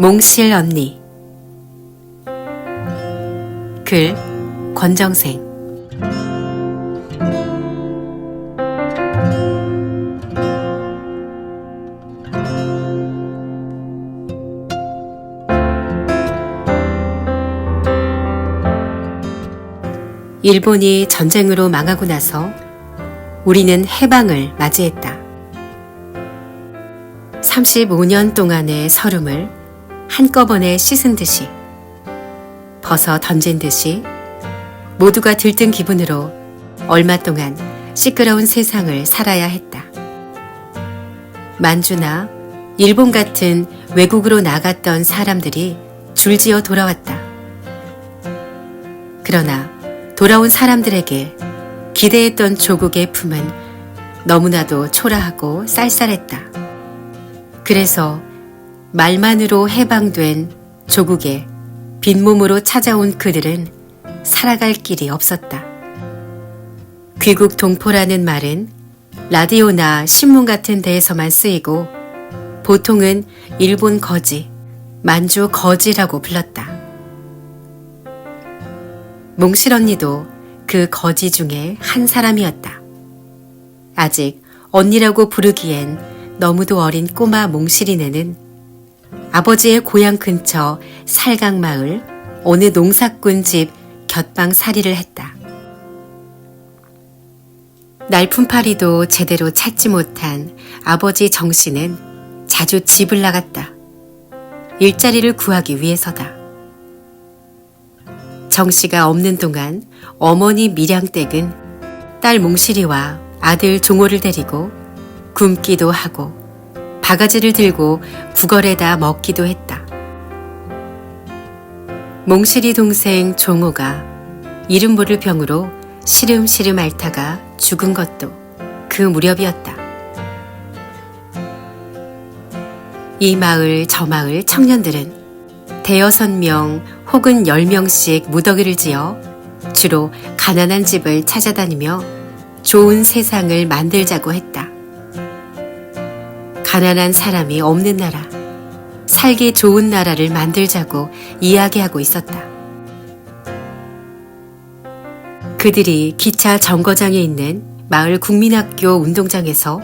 몽실 언니. 글 권정생. 일본이 전쟁으로 망하고 나서 우리는 해방을 맞이했다. 35년 동안의 서름을 한꺼번에 씻은 듯이, 벗어 던진 듯이 모두가 들뜬 기분으로 얼마 동안 시끄러운 세상을 살아야 했다. 만주나 일본 같은 외국으로 나갔던 사람들이 줄지어 돌아왔다. 그러나 돌아온 사람들에게 기대했던 조국의 품은 너무나도 초라하고 쌀쌀했다. 그래서 말만으로 해방된 조국에 빈몸으로 찾아온 그들은 살아갈 길이 없었다. 귀국 동포라는 말은 라디오나 신문 같은 데에서만 쓰이고 보통은 일본 거지, 만주 거지라고 불렀다. 몽실 언니도 그 거지 중에 한 사람이었다. 아직 언니라고 부르기엔 너무도 어린 꼬마 몽실이네는 아버지의 고향 근처 살강마을 어느 농사꾼 집 곁방살이를 했다. 날품파리도 제대로 찾지 못한 아버지 정씨는 자주 집을 나갔다. 일자리를 구하기 위해서다. 정씨가 없는 동안 어머니 밀양댁은 딸 몽실이와 아들 종호를 데리고 굶기도 하고 바가지를 들고 구걸에다 먹기도 했다. 몽실이 동생 종호가 이름 모를 병으로 시름시름 앓다가 죽은 것도 그 무렵이었다. 이 마을 저 마을 청년들은 대여섯 명 혹은 10명씩 무더기를 지어 주로 가난한 집을 찾아다니며 좋은 세상을 만들자고 했다. 가난한 사람이 없는 나라, 살기 좋은 나라를 만들자고 이야기하고 있었다. 그들이 기차 정거장에 있는 마을 국민학교 운동장에서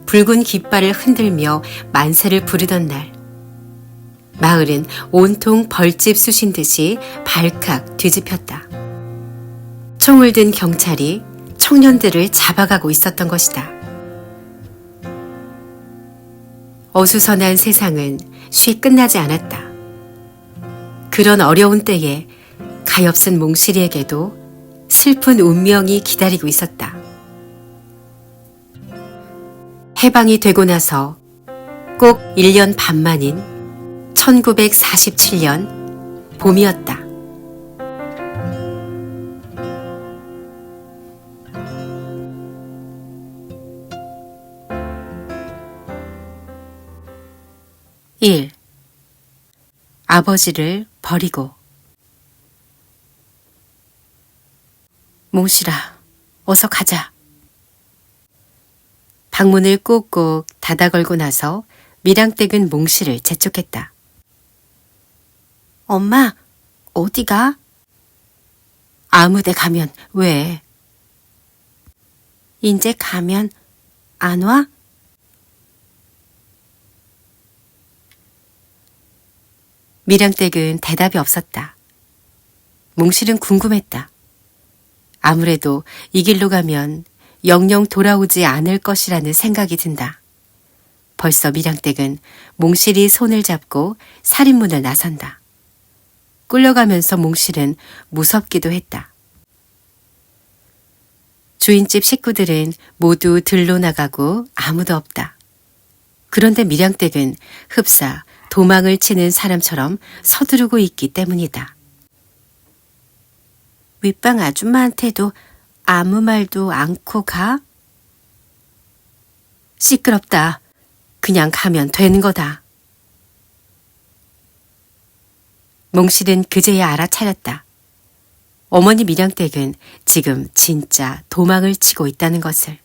붉은 깃발을 흔들며 만세를 부르던 날, 마을은 온통 벌집 쑤신 듯이 발칵 뒤집혔다. 총을 든 경찰이 청년들을 잡아가고 있었던 것이다. 어수선한 세상은 쉬 끝나지 않았다. 그런 어려운 때에 가엾은 몽실이에게도 슬픈 운명이 기다리고 있었다. 해방이 되고 나서 꼭 1년 반 만인 1947년 봄이었다. 일. 아버지를 버리고. 몽실아, 어서 가자. 방문을 꼭꼭 닫아 걸고 나서 밀양댁은 몽실을 재촉했다. 엄마, 어디가? 아무데 가면 왜? 인제 가면 안 와? 밀양댁은 대답이 없었다. 몽실은 궁금했다. 아무래도 이 길로 가면 영영 돌아오지 않을 것이라는 생각이 든다. 벌써 밀양댁은 몽실이 손을 잡고 살인문을 나선다. 끌려가면서 몽실은 무섭기도 했다. 주인집 식구들은 모두 들로 나가고 아무도 없다. 그런데 밀양댁은 흡사 도망을 치는 사람처럼 서두르고 있기 때문이다. 윗방 아줌마한테도 아무 말도 않고 가? 시끄럽다. 그냥 가면 되는 거다. 몽실은 그제야 알아차렸다. 어머니 밀양댁은 지금 진짜 도망을 치고 있다는 것을.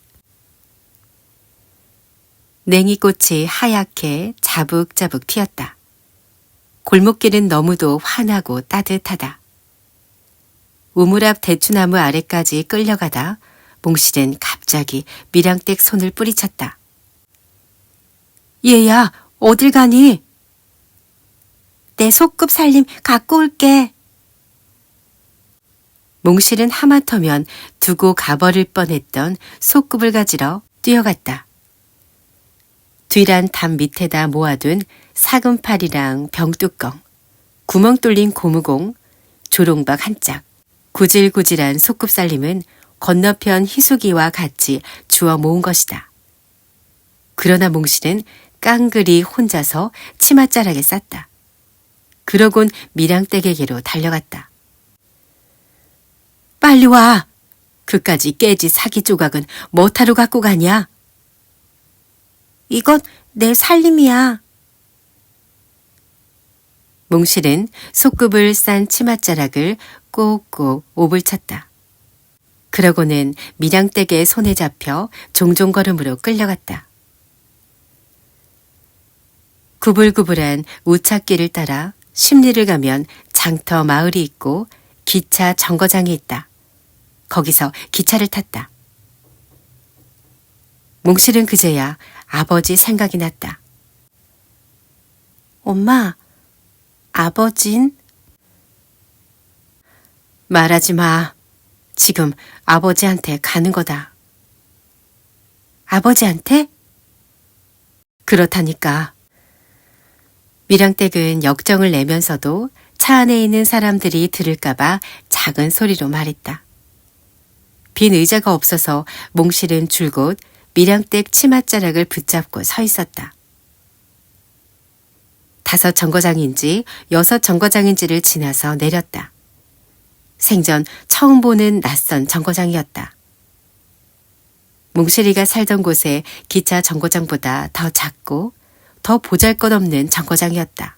냉이꽃이 하얗게 자북자북 피었다. 골목길은 너무도 환하고 따뜻하다. 우물 앞 대추나무 아래까지 끌려가다 몽실은 갑자기 밀양댁 손을 뿌리쳤다. 얘야, 어딜 가니? 내 소꿉 살림 갖고 올게. 몽실은 하마터면 두고 가버릴 뻔했던 소꿉을 가지러 뛰어갔다. 뒤란 담 밑에다 모아둔 사금팔이랑 병뚜껑, 구멍 뚫린 고무공, 조롱박 한 짝, 구질구질한 소꿉살림은 건너편 희숙이와 같이 주워 모은 것이다. 그러나 몽실은 깡그리 혼자서 치맛자락에 쌌다. 그러곤 밀양댁에게로 달려갔다. 빨리 와! 그까지 깨지 사기 조각은 뭐하러 갖고 가냐? 이건 내 살림이야. 몽실은 소꿉을 싼 치맛자락을 꼭꼭 오불쳤다. 그러고는 밀양댁의 손에 잡혀 종종걸음으로 끌려갔다. 구불구불한 우찻길을 따라 십리를 가면 장터 마을이 있고 기차 정거장이 있다. 거기서 기차를 탔다. 몽실은 그제야 아버지 생각이 났다. 엄마, 아버진? 말하지 마. 지금 아버지한테 가는 거다. 아버지한테? 그렇다니까. 밀양댁은 역정을 내면서도 차 안에 있는 사람들이 들을까봐 작은 소리로 말했다. 빈 의자가 없어서 몽실은 줄곧 밀양댁 치맛자락을 붙잡고 서 있었다. 5 정거장인지 6 정거장인지를 지나서 내렸다. 생전 처음 보는 낯선 정거장이었다. 몽실이가 살던 곳의 기차 정거장보다 더 작고 더 보잘것없는 정거장이었다.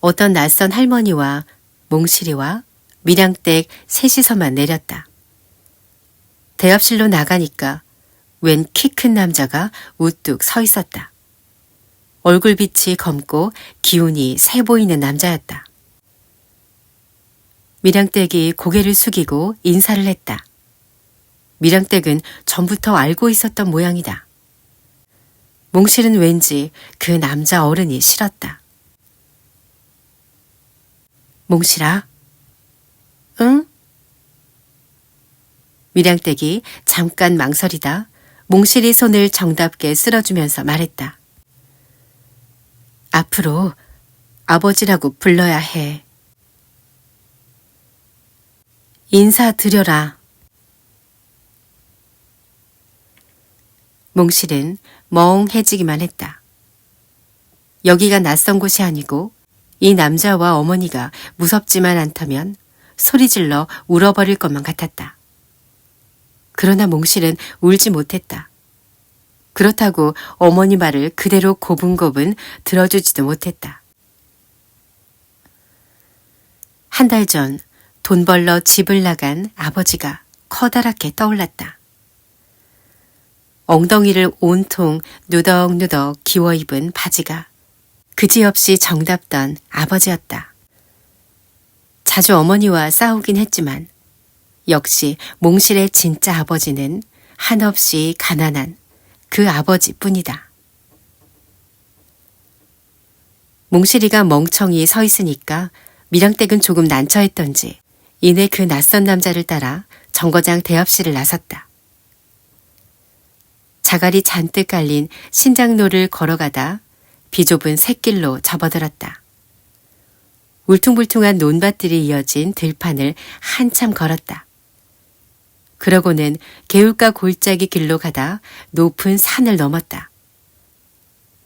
어떤 낯선 할머니와 몽실이와 밀양댁 셋이서만 내렸다. 대합실로 나가니까 웬 키 큰 남자가 우뚝 서 있었다. 얼굴빛이 검고 기운이 세 보이는 남자였다. 밀양댁이 고개를 숙이고 인사를 했다. 밀양댁은 전부터 알고 있었던 모양이다. 몽실은 왠지 그 남자 어른이 싫었다. 몽실아? 응? 밀양댁이 잠깐 망설이다 몽실이 손을 정답게 쓸어주면서 말했다. 앞으로 아버지라고 불러야 해. 인사드려라. 몽실은 멍해지기만 했다. 여기가 낯선 곳이 아니고 이 남자와 어머니가 무섭지만 않다면 소리질러 울어버릴 것만 같았다. 그러나 몽실은 울지 못했다. 그렇다고 어머니 말을 그대로 고분고분 들어주지도 못했다. 한 달 전 돈 벌러 집을 나간 아버지가 커다랗게 떠올랐다. 엉덩이를 온통 누덕누덕 기워 입은 바지가 그지없이 정답던 아버지였다. 자주 어머니와 싸우긴 했지만 역시 몽실의 진짜 아버지는 한없이 가난한 그 아버지뿐이다. 몽실이가 멍청이 서 있으니까 밀양댁은 조금 난처했던지 이내 그 낯선 남자를 따라 정거장 대합실을 나섰다. 자갈이 잔뜩 깔린 신장로를 걸어가다 비좁은 샛길로 접어들었다. 울퉁불퉁한 논밭들이 이어진 들판을 한참 걸었다. 그러고는 개울가 골짜기 길로 가다 높은 산을 넘었다.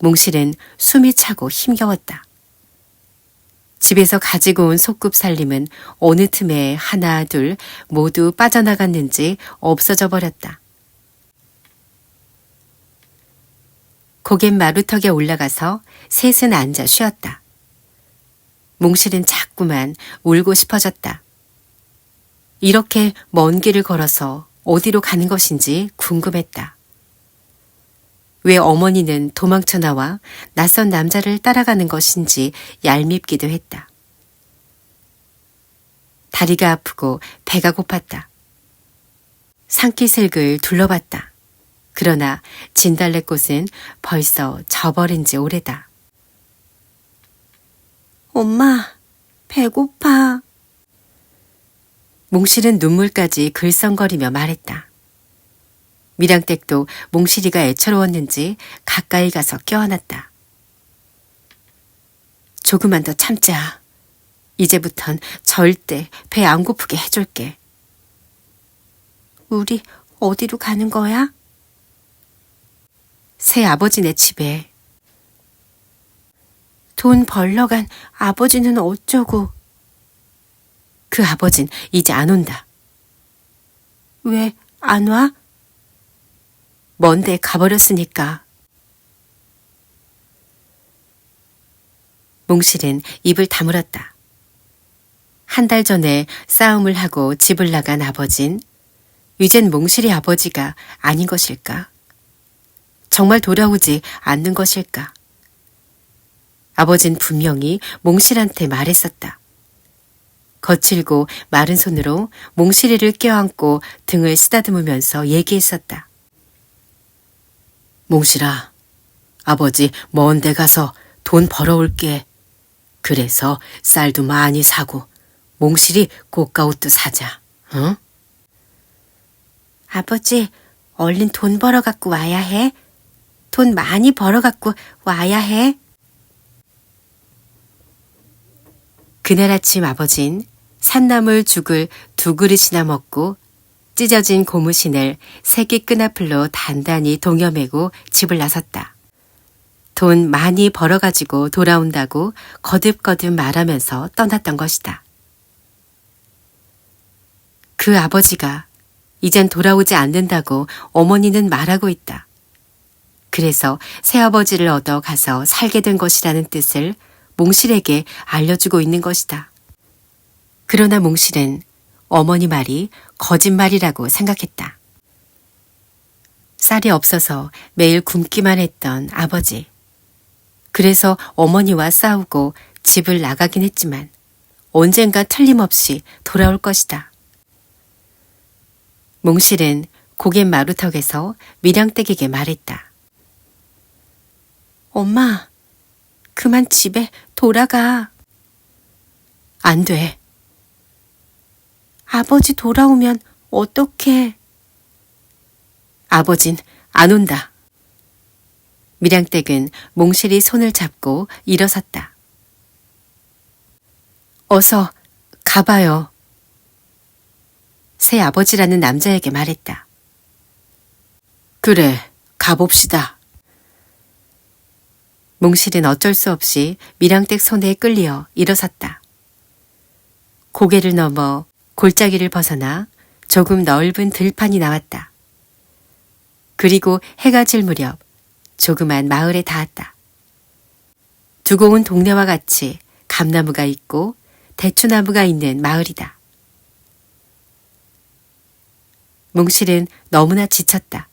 몽실은 숨이 차고 힘겨웠다. 집에서 가지고 온 소꿉살림은 어느 틈에 하나 둘 모두 빠져나갔는지 없어져 버렸다. 고갯 마루턱에 올라가서 셋은 앉아 쉬었다. 몽실은 자꾸만 울고 싶어졌다. 이렇게 먼 길을 걸어서 어디로 가는 것인지 궁금했다. 왜 어머니는 도망쳐 나와 낯선 남자를 따라가는 것인지 얄밉기도 했다. 다리가 아프고 배가 고팠다. 산기슭을 둘러봤다. 그러나 진달래꽃은 벌써 져버린 지 오래다. 엄마, 배고파. 몽실은 눈물까지 글썽거리며 말했다. 미량댁도 몽실이가 애처로웠는지 가까이 가서 껴안았다. 조금만 더 참자. 이제부턴 절대 배 안 고프게 해줄게. 우리 어디로 가는 거야? 새아버지네 집에. 돈 벌러 간 아버지는 어쩌고. 그 아버진 이제 안 온다. 왜 안 와? 먼데 가버렸으니까. 몽실은 입을 다물었다. 한 달 전에 싸움을 하고 집을 나간 아버진 이젠 몽실이 아버지가 아닌 것일까? 정말 돌아오지 않는 것일까? 아버진 분명히 몽실한테 말했었다. 거칠고 마른 손으로 몽실이를 껴안고 등을 쓰다듬으면서 얘기했었다. 몽실아, 아버지 먼 데 가서 돈 벌어올게. 그래서 쌀도 많이 사고 몽실이 고가옷도 사자. 응? 아버지, 얼른 돈 벌어 갖고 와야 해. 돈 많이 벌어 갖고 와야 해. 그날 아침 아버진 산나물 죽을 2그릇이나 먹고 찢어진 고무신을 새끼 끈앞으로 단단히 동여매고 집을 나섰다. 돈 많이 벌어가지고 돌아온다고 거듭거듭 말하면서 떠났던 것이다. 그 아버지가 이젠 돌아오지 않는다고 어머니는 말하고 있다. 그래서 새아버지를 얻어 가서 살게 된 것이라는 뜻을 몽실에게 알려주고 있는 것이다. 그러나 몽실은 어머니 말이 거짓말이라고 생각했다. 쌀이 없어서 매일 굶기만 했던 아버지. 그래서 어머니와 싸우고 집을 나가긴 했지만 언젠가 틀림없이 돌아올 것이다. 몽실은 고갯 마루턱에서 미량댁에게 말했다. 엄마, 그만 집에 돌아가. 안 돼. 아버지 돌아오면 어떡해. 아버진 안 온다. 미량댁은 몽실이 손을 잡고 일어섰다. 어서 가봐요. 새아버지라는 남자에게 말했다. 그래, 가봅시다. 몽실은 어쩔 수 없이 미량댁 손에 끌려 일어섰다. 고개를 넘어 골짜기를 벗어나 조금 넓은 들판이 나왔다. 그리고 해가 질 무렵 조그만 마을에 닿았다. 두고 온 동네와 같이 감나무가 있고 대추나무가 있는 마을이다. 몽실은 너무나 지쳤다.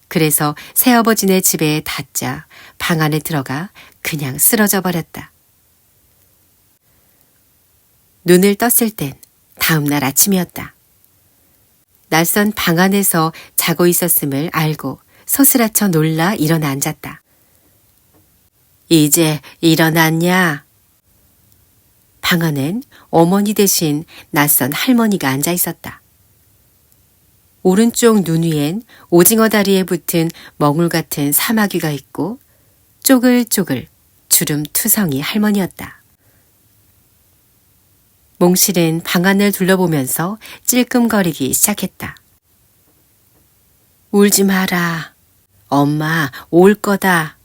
그래서 새아버지네 집에 닿자 방 안에 들어가 그냥 쓰러져 버렸다. 눈을 떴을 땐 다음 날 아침이었다. 낯선 방 안에서 자고 있었음을 알고 소스라쳐 놀라 일어나 앉았다. 이제 일어났냐? 방 안엔 어머니 대신 낯선 할머니가 앉아 있었다. 오른쪽 눈 위엔 오징어 다리에 붙은 멍울 같은 사마귀가 있고 쪼글쪼글 주름 투성이 할머니였다. 몽실은 방 안을 둘러보면서 찔끔거리기 시작했다. 울지 마라. 엄마 올 거다.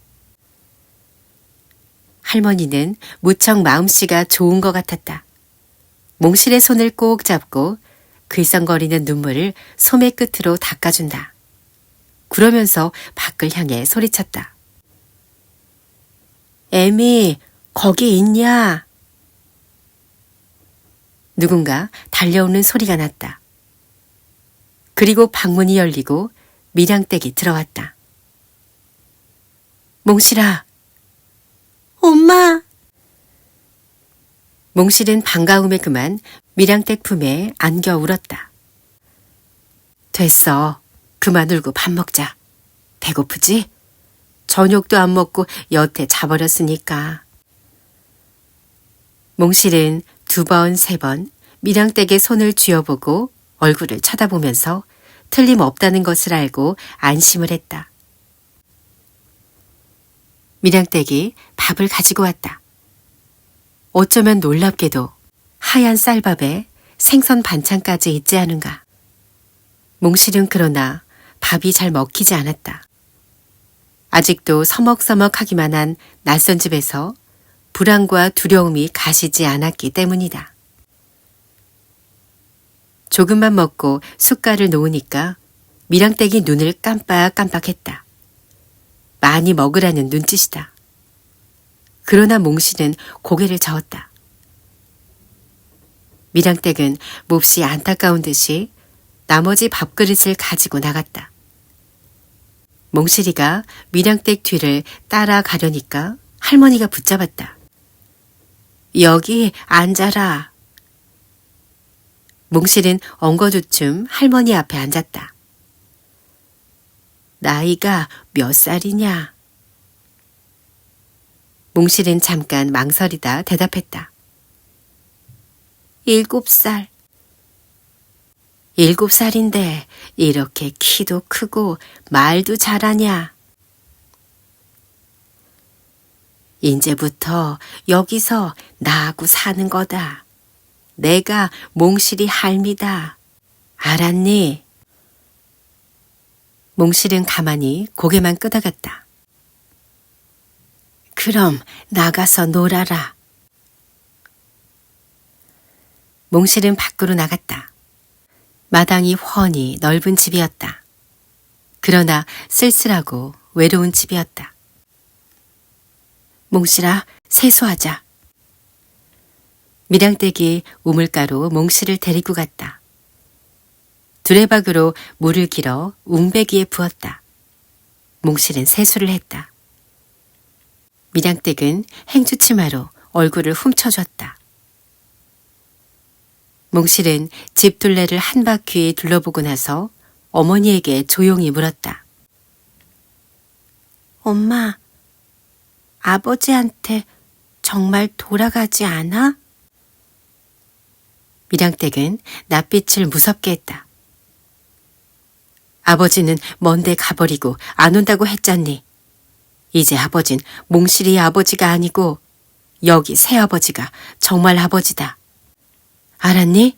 할머니는 무척 마음씨가 좋은 것 같았다. 몽실의 손을 꼭 잡고 글썽거리는 눈물을 소매 끝으로 닦아준다. 그러면서 밖을 향해 소리쳤다. 애미, 거기 있냐? 누군가 달려오는 소리가 났다. 그리고 방문이 열리고 미량댁이 들어왔다. 몽실아. 엄마, 몽실은 반가움에 그만 밀양댁 품에 안겨 울었다. 됐어. 그만 울고 밥 먹자. 배고프지? 저녁도 안 먹고 여태 자버렸으니까. 몽실은 2번, 3번 밀양댁의 손을 쥐어보고 얼굴을 쳐다보면서 틀림없다는 것을 알고 안심을 했다. 밀양댁이 밥을 가지고 왔다. 어쩌면 놀랍게도 하얀 쌀밥에 생선 반찬까지 있지 않은가. 몽실은 그러나 밥이 잘 먹히지 않았다. 아직도 서먹서먹하기만 한 낯선 집에서 불안과 두려움이 가시지 않았기 때문이다. 조금만 먹고 숟갈을 놓으니까 밀양댁이 눈을 깜빡깜빡했다. 많이 먹으라는 눈짓이다. 그러나 몽실은 고개를 저었다. 밀양댁은 몹시 안타까운 듯이 나머지 밥그릇을 가지고 나갔다. 몽실이가 밀양댁 뒤를 따라가려니까 할머니가 붙잡았다. 여기 앉아라. 몽실은 엉거주춤 할머니 앞에 앉았다. 나이가 몇 살이냐? 몽실은 잠깐 망설이다 대답했다. 7살. 7살인데 이렇게 키도 크고 말도 잘하냐? 이제부터 여기서 나하고 사는 거다. 내가 몽실이 할미다. 알았니? 몽실은 가만히 고개만 끄덕였다. 그럼 나가서 놀아라. 몽실은 밖으로 나갔다. 마당이 훤히 넓은 집이었다. 그러나 쓸쓸하고 외로운 집이었다. 몽실아, 세수하자. 밀양댁이 우물가로 몽실을 데리고 갔다. 두레박으로 물을 길어 웅배기에 부었다. 몽실은 세수를 했다. 밀양댁은 행주치마로 얼굴을 훔쳐줬다. 몽실은 집 둘레를 한 바퀴 둘러보고 나서 어머니에게 조용히 물었다. 엄마, 아버지한테 정말 돌아가지 않아? 밀양댁은 낯빛을 무섭게 했다. 아버지는 먼데 가버리고 안 온다고 했잖니. 이제 아버진 몽실이 아버지가 아니고 여기 새아버지가 정말 아버지다. 알았니?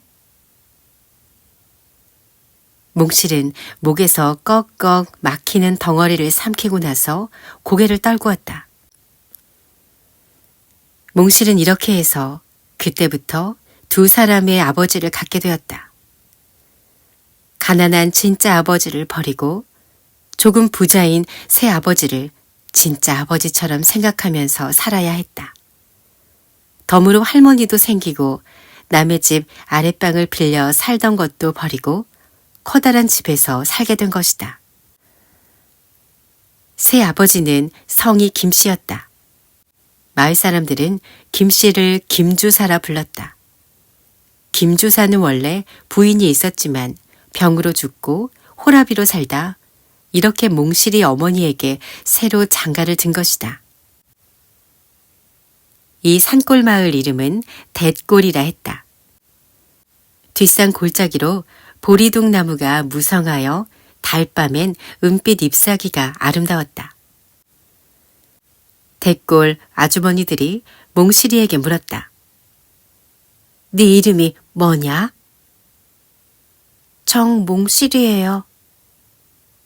몽실은 목에서 꺽꺽 막히는 덩어리를 삼키고 나서 고개를 떨구었다. 몽실은 이렇게 해서 그때부터 2 사람의 아버지를 갖게 되었다. 가난한 진짜 아버지를 버리고 조금 부자인 새 아버지를 진짜 아버지처럼 생각하면서 살아야 했다. 덤으로 할머니도 생기고 남의 집 아랫방을 빌려 살던 것도 버리고 커다란 집에서 살게 된 것이다. 새 아버지는 성이 김씨였다. 마을 사람들은 김씨를 김주사라 불렀다. 김주사는 원래 부인이 있었지만 병으로 죽고 호라비로 살다 이렇게 몽실이 어머니에게 새로 장가를 든 것이다. 이 산골 마을 이름은 뎃골이라 했다. 뒷산 골짜기로 보리둑 나무가 무성하여 달밤엔 은빛 잎사귀가 아름다웠다. 뎃골 아주머니들이 몽실이에게 물었다. 네 이름이 뭐냐? 정몽실이에요.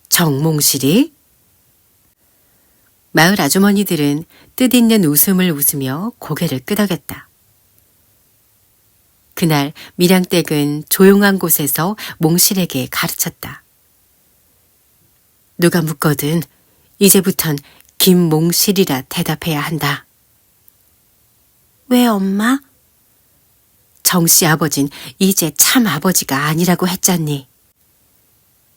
정몽실이? 마을 아주머니들은 뜻있는 웃음을 웃으며 고개를 끄덕였다. 그날 밀양댁은 조용한 곳에서 몽실에게 가르쳤다. 누가 묻거든 이제부턴 김몽실이라 대답해야 한다. 왜 엄마? 정씨 아버진 이제 참 아버지가 아니라고 했잖니.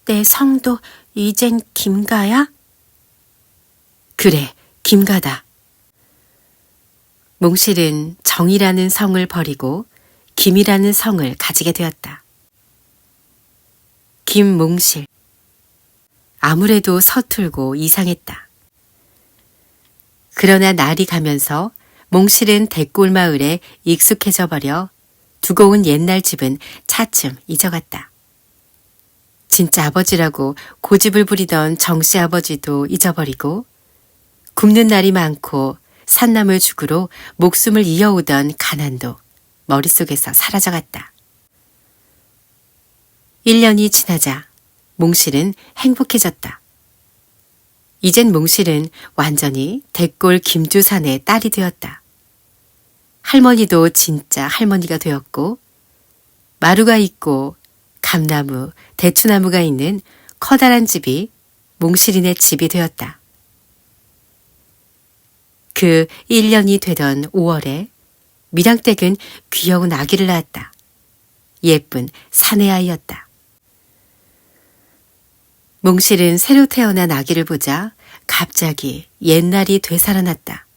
내 성도 이젠 김가야? 그래, 김가다. 몽실은 정이라는 성을 버리고 김이라는 성을 가지게 되었다. 김몽실. 아무래도 서툴고 이상했다. 그러나 날이 가면서 몽실은 대골마을에 익숙해져 버려 두고 온 옛날 집은 차츰 잊어갔다. 진짜 아버지라고 고집을 부리던 정씨 아버지도 잊어버리고 굶는 날이 많고 산나물 죽으로 목숨을 이어오던 가난도 머릿속에서 사라져갔다. 1년이 지나자 몽실은 행복해졌다. 이젠 몽실은 완전히 대골 김주산의 딸이 되었다. 할머니도 진짜 할머니가 되었고 마루가 있고 감나무, 대추나무가 있는 커다란 집이 몽실이네 집이 되었다. 그 1년이 되던 5월에 밀양댁은 귀여운 아기를 낳았다. 예쁜 사내아이였다. 몽실은 새로 태어난 아기를 보자 갑자기 옛날이 되살아났다.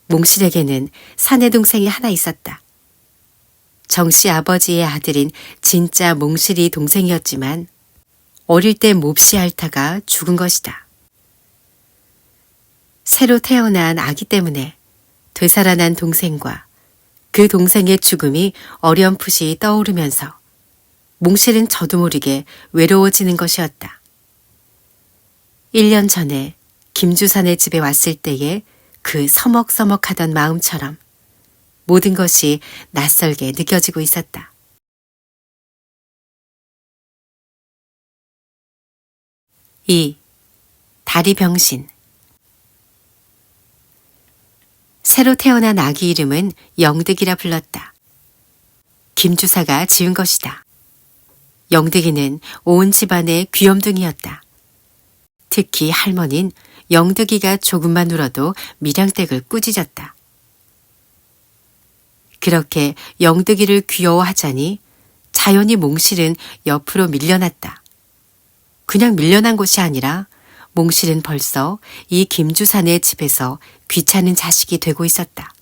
몽실에게는 사내 동생이 하나 있었다. 정씨 아버지의 아들인 진짜 몽실이 동생이었지만 어릴 때 몹시 앓다가 죽은 것이다. 새로 태어난 아기 때문에 되살아난 동생과 그 동생의 죽음이 어렴풋이 떠오르면서 몽실은 저도 모르게 외로워지는 것이었다. 1년 전에 김주산의 집에 왔을 때의 그 서먹서먹하던 마음처럼 모든 것이 낯설게 느껴지고 있었다. 2. 다리병신. 새로 태어난 아기 이름은 영득이라 불렀다. 김주사가 지은 것이다. 영득이는 온 집안의 귀염둥이였다. 특히 할머니는 영득이가 조금만 울어도 밀양댁을 꾸짖었다. 그렇게 영득이를 귀여워하자니 자연히 몽실은 옆으로 밀려났다. 그냥 밀려난 것이 아니라 몽실은 벌써 이 김주산의 집에서 귀찮은 자식이 되고 있었다.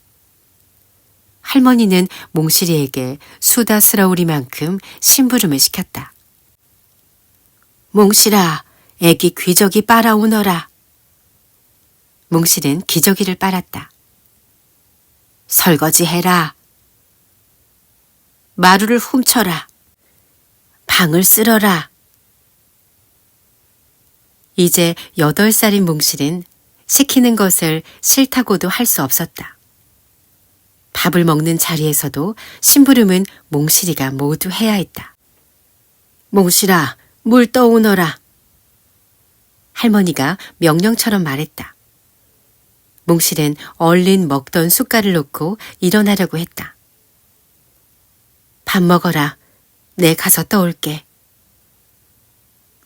할머니는 몽실이에게 수다스러우리만큼 심부름을 시켰다. 몽실아, 애기 귀저귀 빨아오너라. 몽실은 기저귀를 빨았다. 설거지해라. 마루를 훔쳐라. 방을 쓸어라. 이제 8살인 몽실은 시키는 것을 싫다고도 할 수 없었다. 밥을 먹는 자리에서도 심부름은 몽실이가 모두 해야 했다. 몽실아, 물 떠오너라. 할머니가 명령처럼 말했다. 몽실은 얼른 먹던 숟갈을 놓고 일어나려고 했다. 밥 먹어라. 내 가서 떠올게.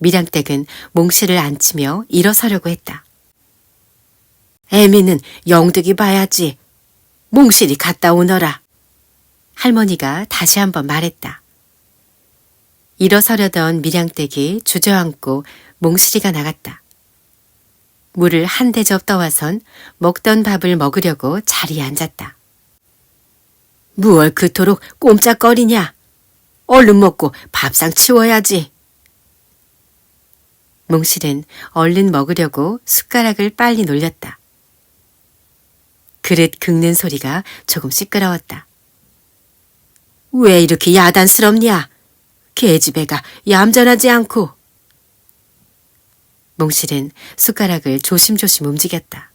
밀양댁은 몽실을 앉히며 일어서려고 했다. 애미는 영득이 봐야지. 몽실이 갔다 오너라. 할머니가 다시 한번 말했다. 일어서려던 밀양댁이 주저앉고 몽실이가 나갔다. 물을 한 대접 떠와선 먹던 밥을 먹으려고 자리에 앉았다. 무얼 그토록 꼼짝거리냐? 얼른 먹고 밥상 치워야지. 몽실은 얼른 먹으려고 숟가락을 빨리 놀렸다. 그릇 긁는 소리가 조금 시끄러웠다. 왜 이렇게 야단스럽냐? 계집애가 얌전하지 않고. 몽실은 숟가락을 조심조심 움직였다.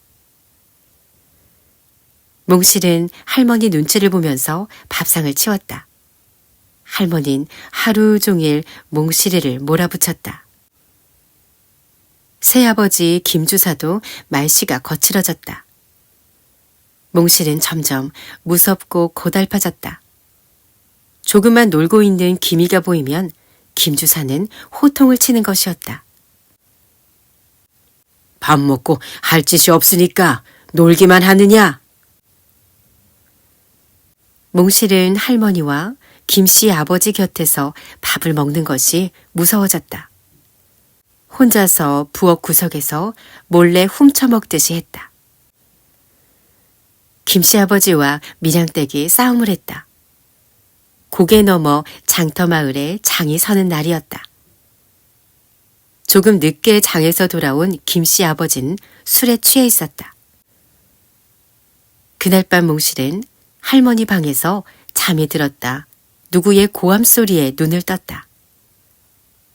몽실은 할머니 눈치를 보면서 밥상을 치웠다. 할머니는 하루 종일 몽실이를 몰아붙였다. 새아버지 김주사도 말씨가 거칠어졌다. 몽실은 점점 무섭고 고달파졌다. 조금만 놀고 있는 김이가 보이면 김주사는 호통을 치는 것이었다. 밥 먹고 할 짓이 없으니까 놀기만 하느냐? 몽실은 할머니와 김씨 아버지 곁에서 밥을 먹는 것이 무서워졌다. 혼자서 부엌 구석에서 몰래 훔쳐먹듯이 했다. 김씨 아버지와 밀양댁이 싸움을 했다. 고개 넘어 장터마을에 장이 서는 날이었다. 조금 늦게 장에서 돌아온 김씨 아버지는 술에 취해 있었다. 그날 밤 몽실은 할머니 방에서 잠이 들었다. 누구의 고함 소리에 눈을 떴다.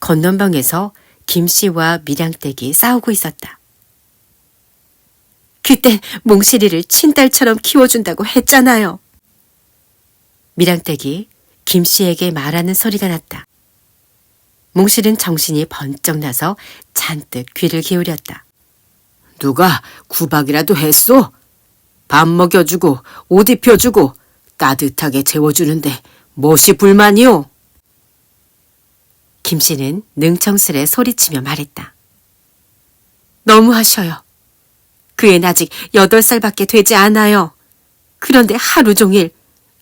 건넌방에서 김씨와 밀양댁이 싸우고 있었다. 그땐 몽실이를 친딸처럼 키워준다고 했잖아요. 밀양댁이 김씨에게 말하는 소리가 났다. 몽실은 정신이 번쩍 나서 잔뜩 귀를 기울였다. 누가 구박이라도 했소? 밥 먹여주고 옷 입혀주고 따뜻하게 재워주는데 무엇이 불만이오? 김씨는 능청스레 소리치며 말했다. 너무하셔요. 그 애는 아직 8살밖에 되지 않아요. 그런데 하루 종일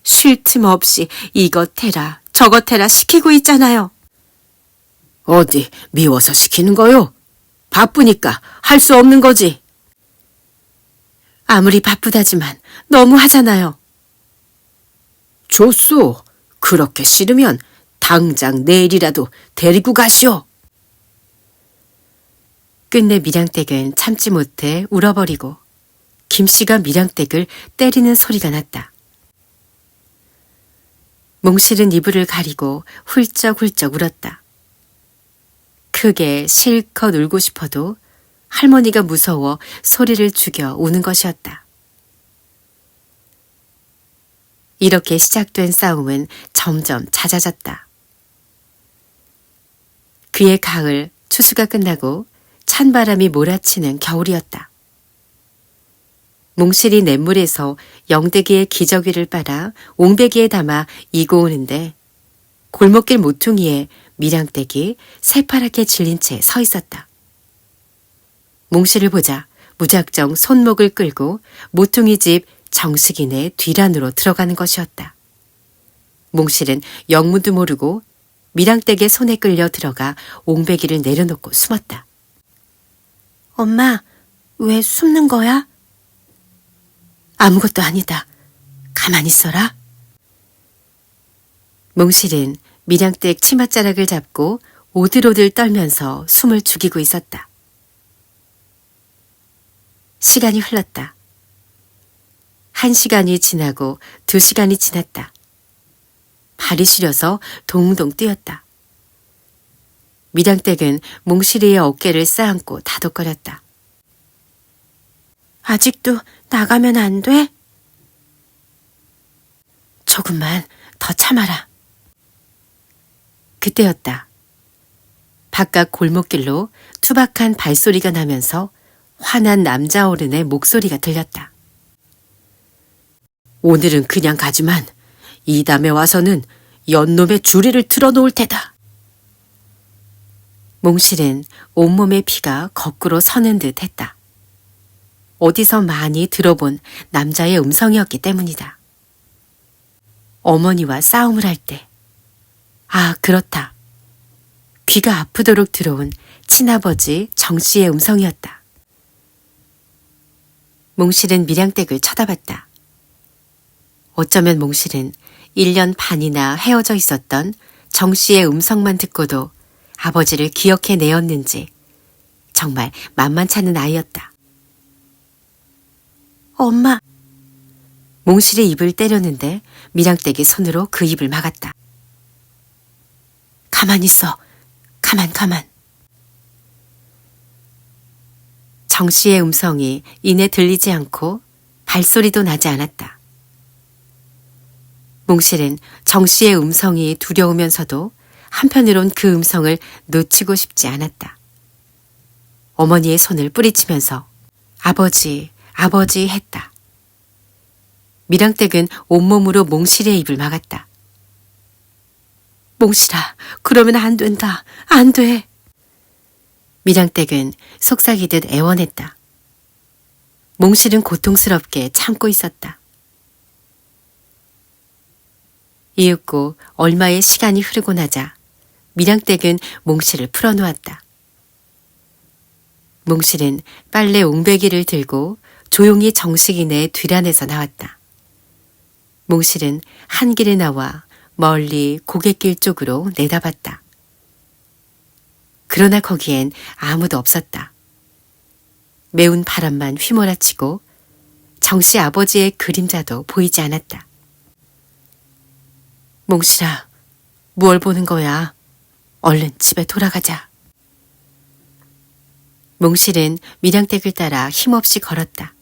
쉴 틈 없이 이것 해라 저것 해라 시키고 있잖아요. 어디 미워서 시키는 거요? 바쁘니까 할 수 없는 거지. 아무리 바쁘다지만 너무 하잖아요. 좋소. 그렇게 싫으면 당장 내일이라도 데리고 가시오. 끝내 밀양댁은 참지 못해 울어버리고 김씨가 밀양댁을 때리는 소리가 났다. 몽실은 이불을 가리고 훌쩍훌쩍 울었다. 크게 실컷 울고 싶어도 할머니가 무서워 소리를 죽여 우는 것이었다. 이렇게 시작된 싸움은 점점 잦아졌다. 그의 가을, 추수가 끝나고 찬바람이 몰아치는 겨울이었다. 몽실이 냇물에서 영대기의 기저귀를 빨아 옹배기에 담아 이고 오는데 골목길 모퉁이에 밀양댁이 새파랗게 질린 채 서 있었다. 몽실을 보자 무작정 손목을 끌고 모퉁이 집 정식인의 뒤란으로 들어가는 것이었다. 몽실은 영문도 모르고 밀양댁의 손에 끌려 들어가 옹배기를 내려놓고 숨었다. 엄마, 왜 숨는 거야? 아무것도 아니다. 가만히 있어라. 몽실은 밀양댁 치맛자락을 잡고 오들오들 떨면서 숨을 죽이고 있었다. 시간이 흘렀다. 1시간이 지나고 2시간이 지났다. 발이 시려서 동동 뛰었다. 밀양댁은 몽실이의 어깨를 쌓안고 다독거렸다. 아직도 나가면 안 돼? 조금만 더 참아라. 그때였다. 바깥 골목길로 투박한 발소리가 나면서 화난 남자 어른의 목소리가 들렸다. 오늘은 그냥 가지만 이 다음에 와서는 연놈의 주리를 틀어놓을 테다. 몽실은 온몸의 피가 거꾸로 서는 듯 했다. 어디서 많이 들어본 남자의 음성이었기 때문이다. 어머니와 싸움을 할 때. 아, 그렇다. 귀가 아프도록 들어온 친아버지 정씨의 음성이었다. 몽실은 밀양댁을 쳐다봤다. 어쩌면 몽실은 1년 반이나 헤어져 있었던 정씨의 음성만 듣고도 아버지를 기억해내었는지 정말 만만찮은 아이였다. 엄마, 몽실의 입을 때렸는데 밀양댁이 손으로 그 입을 막았다. 가만히 있어. 가만. 정씨의 음성이 이내 들리지 않고 발소리도 나지 않았다. 몽실은 정씨의 음성이 두려우면서도 한편으론 그 음성을 놓치고 싶지 않았다. 어머니의 손을 뿌리치면서 아버지 했다. 밀양댁은 온몸으로 몽실의 입을 막았다. 몽실아, 그러면 안 된다. 안 돼. 밀양댁은 속삭이듯 애원했다. 몽실은 고통스럽게 참고 있었다. 이윽고 얼마의 시간이 흐르고 나자 밀양댁은 몽실을 풀어놓았다. 몽실은 빨래 옹배기를 들고 조용히 정식이네 뒤란에서 나왔다. 몽실은 한 길에 나와 멀리 고갯길 쪽으로 내다봤다. 그러나 거기엔 아무도 없었다. 매운 바람만 휘몰아치고 정씨 아버지의 그림자도 보이지 않았다. 몽실아, 뭘 보는 거야? 얼른 집에 돌아가자. 몽실은 밀양댁을 따라 힘없이 걸었다.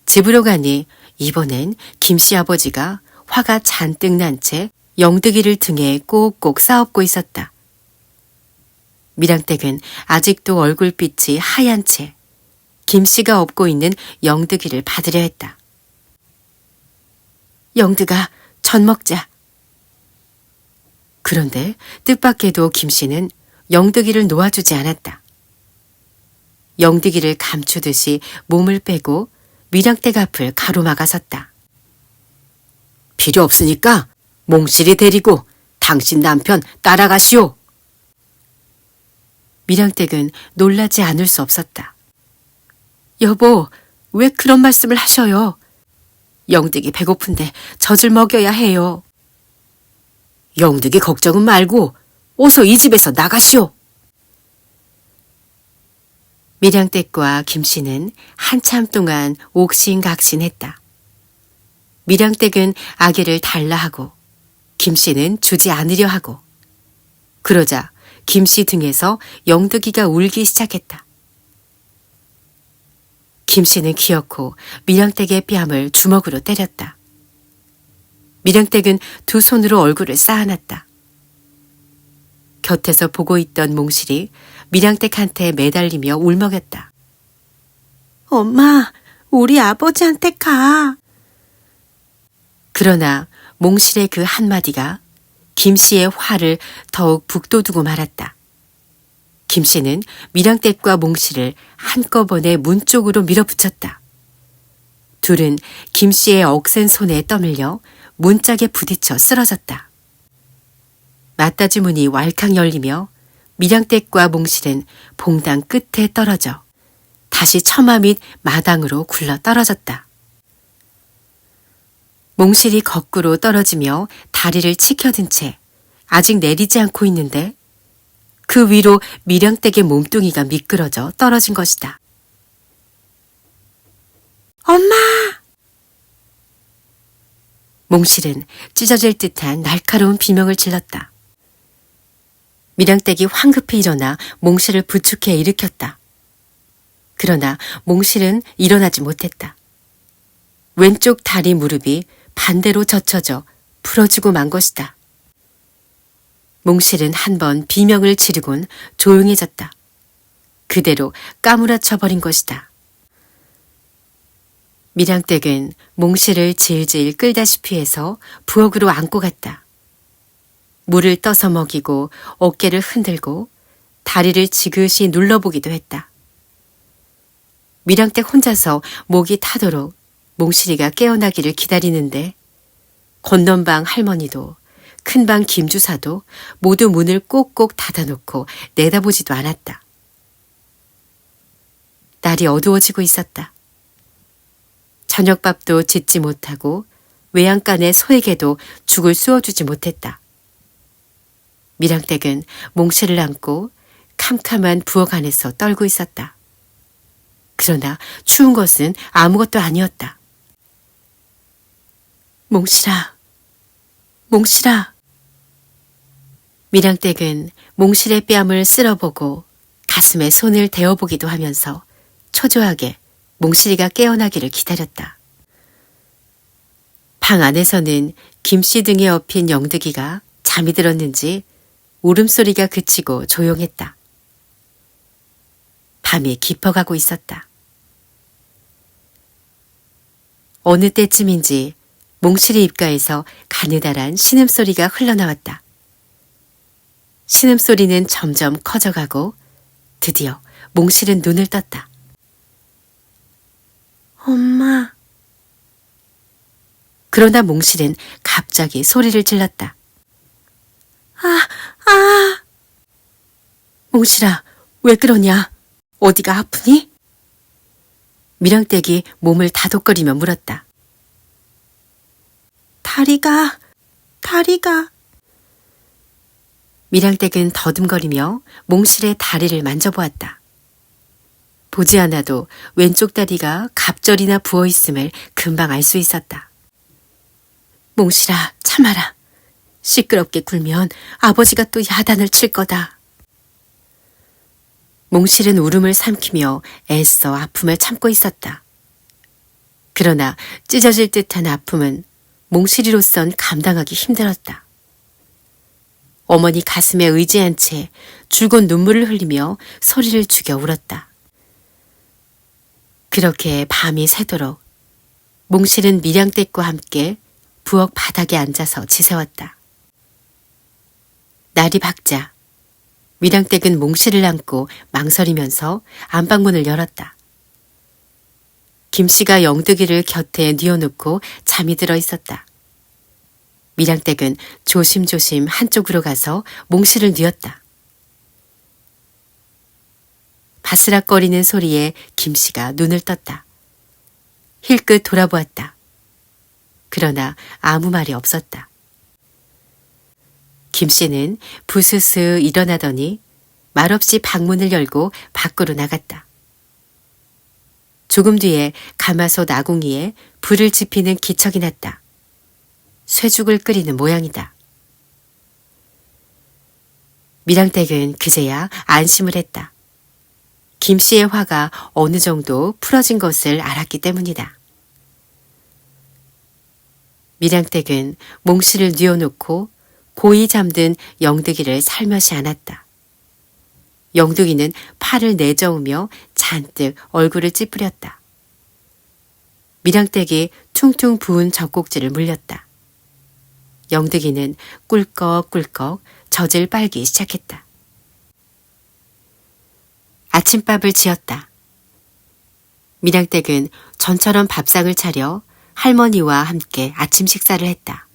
집으로 가니 이번엔 김씨 아버지가 화가 잔뜩 난 채 영득이를 등에 꼭꼭 싸업고 있었다. 밀양댁은 아직도 얼굴빛이 하얀 채 김씨가 업고 있는 영득이를 받으려 했다. 영득아, 전 먹자. 그런데 뜻밖에도 김씨는 영득이를 놓아주지 않았다. 영득이를 감추듯이 몸을 빼고 밀양댁 앞을 가로막아섰다. 필요 없으니까 몽실이 데리고 당신 남편 따라가시오. 밀양댁은 놀라지 않을 수 없었다. 여보, 왜 그런 말씀을 하셔요? 영득이 배고픈데 젖을 먹여야 해요. 영득이 걱정은 말고 어서 이 집에서 나가시오. 밀양댁과 김씨는 한참 동안 옥신각신했다. 밀양댁은 아기를 달라 하고 김씨는 주지 않으려 하고 그러자 김씨 등에서 영득이가 울기 시작했다. 김씨는 기어코 밀양댁의 뺨을 주먹으로 때렸다. 밀양댁은 두 손으로 얼굴을 쌓아놨다. 곁에서 보고 있던 몽실이 밀양댁한테 매달리며 울먹였다. 엄마, 우리 아버지한테 가. 그러나 몽실의 그 한마디가 김씨의 화를 더욱 북돋우고 말았다. 김씨는 밀양댁과 몽실을 한꺼번에 문 쪽으로 밀어붙였다. 둘은 김씨의 억센 손에 떠밀려 문짝에 부딪혀 쓰러졌다. 맞다지 문이 왈칵 열리며 밀양댁과 몽실은 봉당 끝에 떨어져 다시 처마 및 마당으로 굴러 떨어졌다. 몽실이 거꾸로 떨어지며 다리를 치켜든 채 아직 내리지 않고 있는데 그 위로 밀양댁의 몸뚱이가 미끄러져 떨어진 것이다. 엄마! 몽실은 찢어질 듯한 날카로운 비명을 질렀다. 밀양댁이 황급히 일어나 몽실을 부축해 일으켰다. 그러나 몽실은 일어나지 못했다. 왼쪽 다리 무릎이 반대로 젖혀져 부러지고 만 것이다. 몽실은 한 번 비명을 지르곤 조용해졌다. 그대로 까무라쳐 버린 것이다. 밀양댁은 몽실을 질질 끌다시피 해서 부엌으로 안고 갔다. 물을 떠서 먹이고 어깨를 흔들고 다리를 지그시 눌러보기도 했다. 밀양댁 혼자서 목이 타도록 몽실이가 깨어나기를 기다리는데 건넌방 할머니도 큰방 김주사도 모두 문을 꼭꼭 닫아놓고 내다보지도 않았다. 날이 어두워지고 있었다. 저녁밥도 짓지 못하고 외양간의 소에게도 죽을 쑤어주지 못했다. 밀양댁은 몽실을 안고 캄캄한 부엌 안에서 떨고 있었다. 그러나 추운 것은 아무것도 아니었다. 몽실아, 몽실아. 밀양댁은 몽실의 뺨을 쓸어보고 가슴에 손을 대어보기도 하면서 초조하게 몽실이가 깨어나기를 기다렸다. 방 안에서는 김씨 등에 엎인 영득이가 잠이 들었는지 울음소리가 그치고 조용했다. 밤이 깊어가고 있었다. 어느 때쯤인지 몽실이 입가에서 가느다란 신음소리가 흘러나왔다. 신음소리는 점점 커져가고 드디어 몽실은 눈을 떴다. 엄마. 그러나 몽실은 갑자기 소리를 질렀다. 아! 몽실아, 왜 그러냐? 어디가 아프니? 밀양댁이 몸을 다독거리며 물었다. 다리가. 밀양댁은 더듬거리며 몽실의 다리를 만져보았다. 보지 않아도 왼쪽 다리가 갑절이나 부어있음을 금방 알 수 있었다. 몽실아, 참아라. 시끄럽게 굴면 아버지가 또 야단을 칠 거다. 몽실은 울음을 삼키며 애써 아픔을 참고 있었다. 그러나 찢어질 듯한 아픔은 몽실이로선 감당하기 힘들었다. 어머니 가슴에 의지한 채 줄곧 눈물을 흘리며 소리를 죽여 울었다. 그렇게 밤이 새도록 몽실은 밀양댁과 함께 부엌 바닥에 앉아서 지새웠다. 날이 밝자 밀양댁은 몽실을 안고 망설이면서 안방문을 열었다. 김씨가 영득이를 곁에 뉘어놓고 잠이 들어 있었다. 밀양댁은 조심조심 한쪽으로 가서 몽실을 뉘었다. 바스락거리는 소리에 김씨가 눈을 떴다. 힐끗 돌아보았다. 그러나 아무 말이 없었다. 김씨는 부스스 일어나더니 말없이 방문을 열고 밖으로 나갔다. 조금 뒤에 가마솥 아궁이에 불을 지피는 기척이 났다. 쇠죽을 끓이는 모양이다. 밀양댁은 그제야 안심을 했다. 김씨의 화가 어느 정도 풀어진 것을 알았기 때문이다. 밀양댁은 몽실을 뉘어놓고 고이 잠든 영득이를 살며시 안았다. 영득이는 팔을 내저으며 잔뜩 얼굴을 찌푸렸다. 밀양댁이 퉁퉁 부은 젖꼭지를 물렸다. 영득이는 꿀꺽꿀꺽 젖을 빨기 시작했다. 아침밥을 지었다. 밀양댁은 전처럼 밥상을 차려 할머니와 함께 아침 식사를 했다.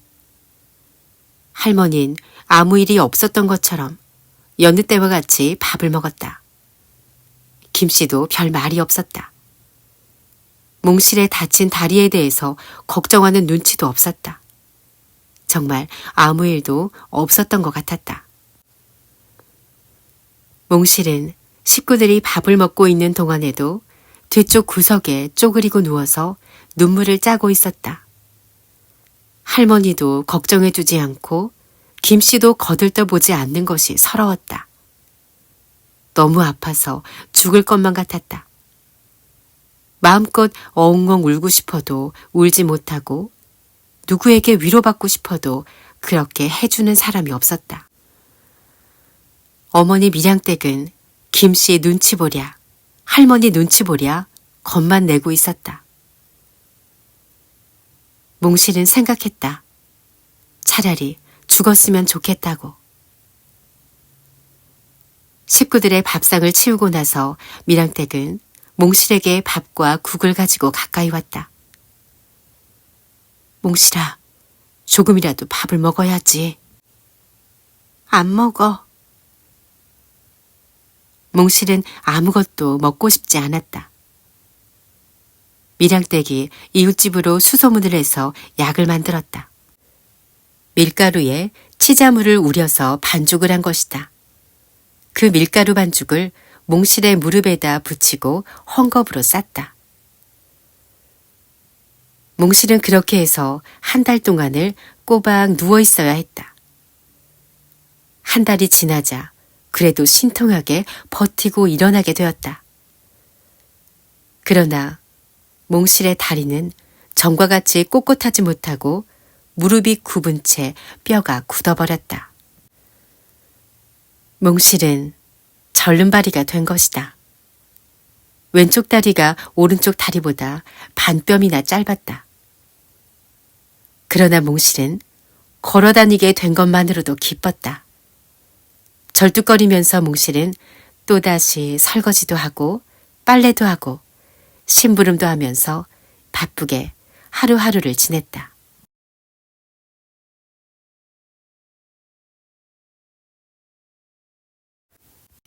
할머니는 아무 일이 없었던 것처럼 여느 때와 같이 밥을 먹었다. 김씨도 별 말이 없었다. 몽실의 다친 다리에 대해서 걱정하는 눈치도 없었다. 정말 아무 일도 없었던 것 같았다. 몽실은 식구들이 밥을 먹고 있는 동안에도 뒤쪽 구석에 쪼그리고 누워서 눈물을 짜고 있었다. 할머니도 걱정해주지 않고 김씨도 거들떠보지 않는 것이 서러웠다. 너무 아파서 죽을 것만 같았다. 마음껏 엉엉 울고 싶어도 울지 못하고 누구에게 위로받고 싶어도 그렇게 해주는 사람이 없었다. 어머니 밀양댁은 김씨 눈치 보랴, 할머니 눈치 보랴 겁만 내고 있었다. 몽실은 생각했다. 차라리 죽었으면 좋겠다고. 식구들의 밥상을 치우고 나서 밀양댁은 몽실에게 밥과 국을 가지고 가까이 왔다. 몽실아, 조금이라도 밥을 먹어야지. 안 먹어. 몽실은 아무것도 먹고 싶지 않았다. 밀양댁이 이웃집으로 수소문을 해서 약을 만들었다. 밀가루에 치자물을 우려서 반죽을 한 것이다. 그 밀가루 반죽을 몽실의 무릎에다 붙이고 헝겊으로 쌌다. 몽실은 그렇게 해서 한 달 동안을 꼬박 누워 있어야 했다. 한 달이 지나자 그래도 신통하게 버티고 일어나게 되었다. 그러나 몽실의 다리는 전과 같이 꼿꼿하지 못하고 무릎이 굽은 채 뼈가 굳어버렸다. 몽실은 절름발이가 된 것이다. 왼쪽 다리가 오른쪽 다리보다 반뼘이나 짧았다. 그러나 몽실은 걸어다니게 된 것만으로도 기뻤다. 절뚝거리면서 몽실은 또다시 설거지도 하고 빨래도 하고 심부름도 하면서 바쁘게 하루하루를 지냈다.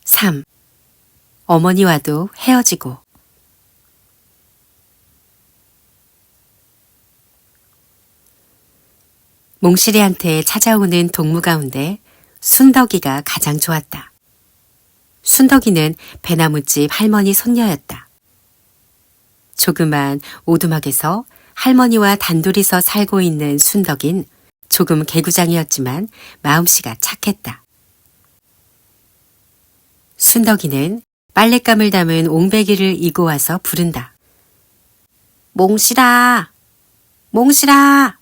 3. 어머니와도 헤어지고 몽실이한테 찾아오는 동무 가운데 순덕이가 가장 좋았다. 순덕이는 배나무집 할머니 손녀였다. 조그만 오두막에서 할머니와 단둘이서 살고 있는 순덕인 조금 개구장이었지만 마음씨가 착했다. 순덕이는 빨랫감을 담은 옹배기를 이고 와서 부른다. 몽실아, 몽실아.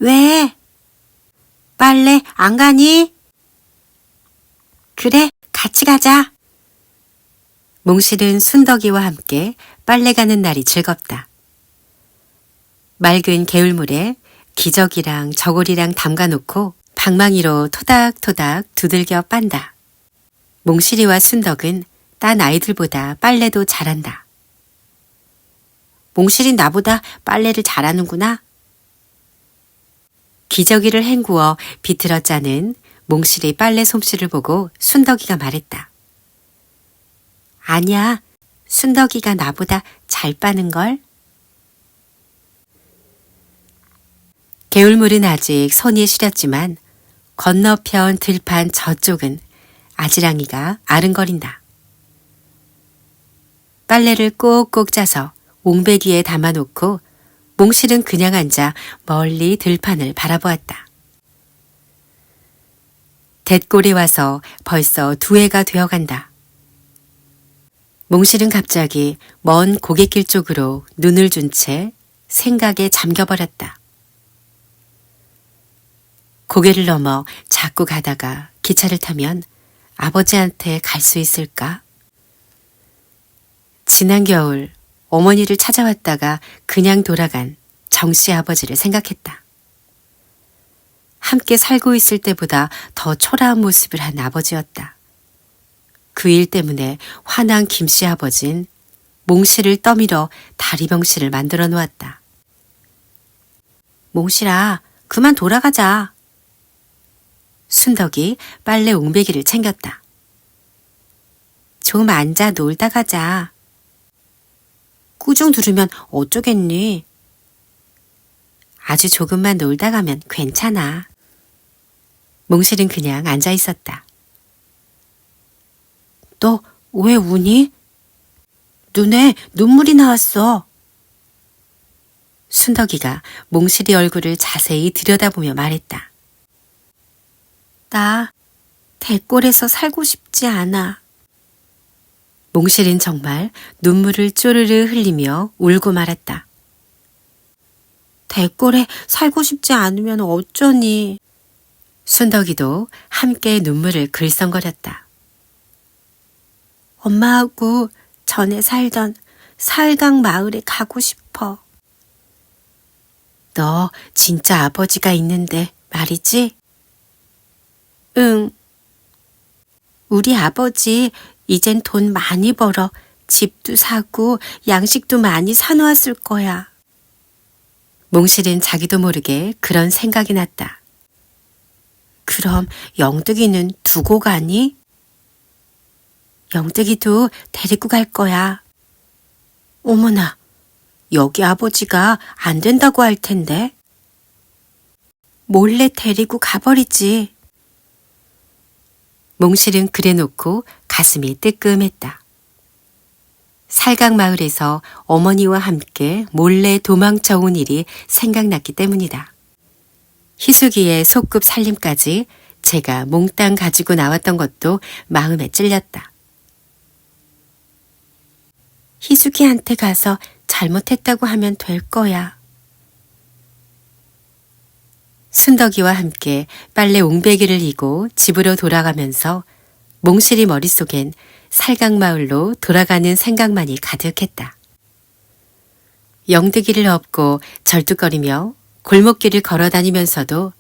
왜? 빨래 안 가니? 그래, 같이 가자. 몽실은 순덕이와 함께 빨래 가는 날이 즐겁다. 맑은 개울물에 기저귀랑 저고리랑 담가놓고 방망이로 토닥토닥 두들겨 빤다. 몽실이와 순덕은 딴 아이들보다 빨래도 잘한다. 몽실이 나보다 빨래를 잘하는구나. 기저귀를 헹구어 비틀어 짜는 몽실이 빨래 솜씨를 보고 순덕이가 말했다. 아니야, 순덕이가 나보다 잘 빠는걸? 개울물은 아직 손이 시렸지만 건너편 들판 저쪽은 아지랑이가 아른거린다. 빨래를 꼭꼭 짜서 옹배기에 담아놓고 몽실은 그냥 앉아 멀리 들판을 바라보았다. 뎃골이 와서 벌써 2해가 되어간다. 몽실은 갑자기 먼 고갯길 쪽으로 눈을 준 채 생각에 잠겨버렸다. 고개를 넘어 자꾸 가다가 기차를 타면 아버지한테 갈 수 있을까? 지난 겨울 어머니를 찾아왔다가 그냥 돌아간 정씨 아버지를 생각했다. 함께 살고 있을 때보다 더 초라한 모습을 한 아버지였다. 그 일 때문에 화난 김씨 아버진 몽실을 떠밀어 다리병실을 만들어 놓았다. 몽실아, 그만 돌아가자. 순덕이 빨래 옹배기를 챙겼다. 좀 앉아 놀다 가자. 꾸중 들으면 어쩌겠니? 아주 조금만 놀다 가면 괜찮아. 몽실은 그냥 앉아 있었다. 너 왜 우니? 눈에 눈물이 나왔어. 순덕이가 몽실이 얼굴을 자세히 들여다보며 말했다. 나 뎃골에서 살고 싶지 않아. 몽실은 정말 눈물을 쪼르르 흘리며 울고 말았다. 뎃골에 살고 싶지 않으면 어쩌니? 순덕이도 함께 눈물을 글썽거렸다. 엄마하고 전에 살던 사흘강 마을에 가고 싶어. 너 진짜 아버지가 있는데 말이지? 응. 우리 아버지 이젠 돈 많이 벌어 집도 사고 양식도 많이 사놓았을 거야. 몽실은 자기도 모르게 그런 생각이 났다. 그럼 영득이는 두고 가니? 영득이도 데리고 갈 거야. 어머나, 여기 아버지가 안 된다고 할 텐데. 몰래 데리고 가버리지. 몽실은 그래놓고 가슴이 뜨끔했다. 살강마을에서 어머니와 함께 몰래 도망쳐 온 일이 생각났기 때문이다. 희숙이의 소꿉 살림까지 제가 몽땅 가지고 나왔던 것도 마음에 찔렸다. 희숙이한테 가서 잘못했다고 하면 될 거야. 순덕이와 함께 빨래 옹배기를 이고 집으로 돌아가면서 몽실이 머릿속엔 살강마을로 돌아가는 생각만이 가득했다. 영득이를 업고 절뚝거리며 골목길을 걸어다니면서도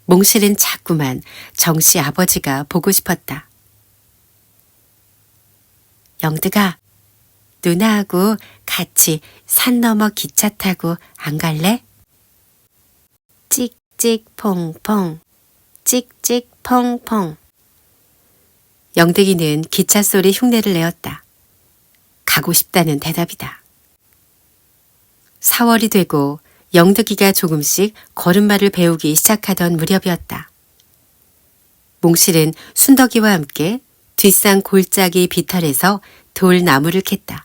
몽실은 자꾸만 정씨 아버지가 보고 싶었다. 영득아, 누나하고 같이 산 너머 기차 타고 안 갈래? 찍찍 퐁퐁, 찍찍 퐁퐁. 영득이는 기차 소리 흉내를 내었다. 가고 싶다는 대답이다. 4월이 되고 영득이가 조금씩 걸음마를 배우기 시작하던 무렵이었다. 몽실은 순덕이와 함께 뒷산 골짜기 비탈에서 돌나무를 캤다.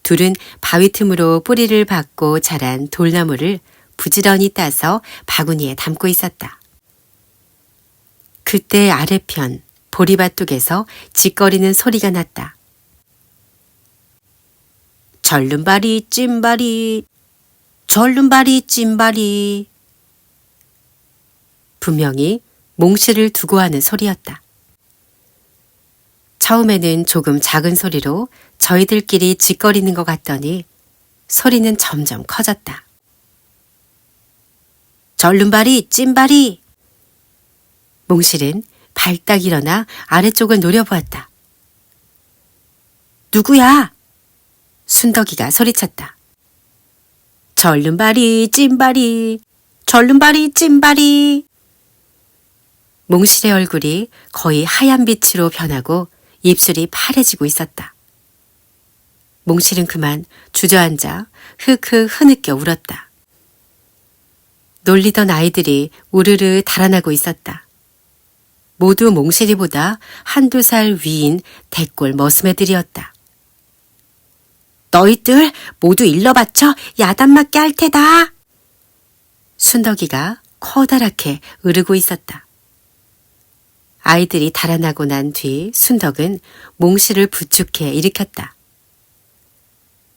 둘은 바위 틈으로 뿌리를 박고 자란 돌나무를 부지런히 따서 바구니에 담고 있었다. 그때 아래편 보리밭둑에서 짖거리는 소리가 났다. 절름발이 찜발이, 절름발이 찜발이. 분명히 몽실을 두고 하는 소리였다. 처음에는 조금 작은 소리로 저희들끼리 짖거리는 것 같더니 소리는 점점 커졌다. 절름발이 찜발이. 몽실은 발딱 일어나 아래쪽을 노려보았다. 누구야? 순덕이가 소리쳤다. 절름발이 찜발이, 절름발이 찜발이. 몽실의 얼굴이 거의 하얀 빛으로 변하고 입술이 파래지고 있었다. 몽실은 그만 주저앉아 흑흑 흐느껴 울었다. 놀리던 아이들이 우르르 달아나고 있었다. 모두 몽실이보다 한두 살 위인 대꼴 머슴애들이었다. 너희들 모두 일러 바쳐 야단 맞게 할 테다. 순덕이가 커다랗게 으르고 있었다. 아이들이 달아나고 난 뒤 순덕은 몽실을 부축해 일으켰다.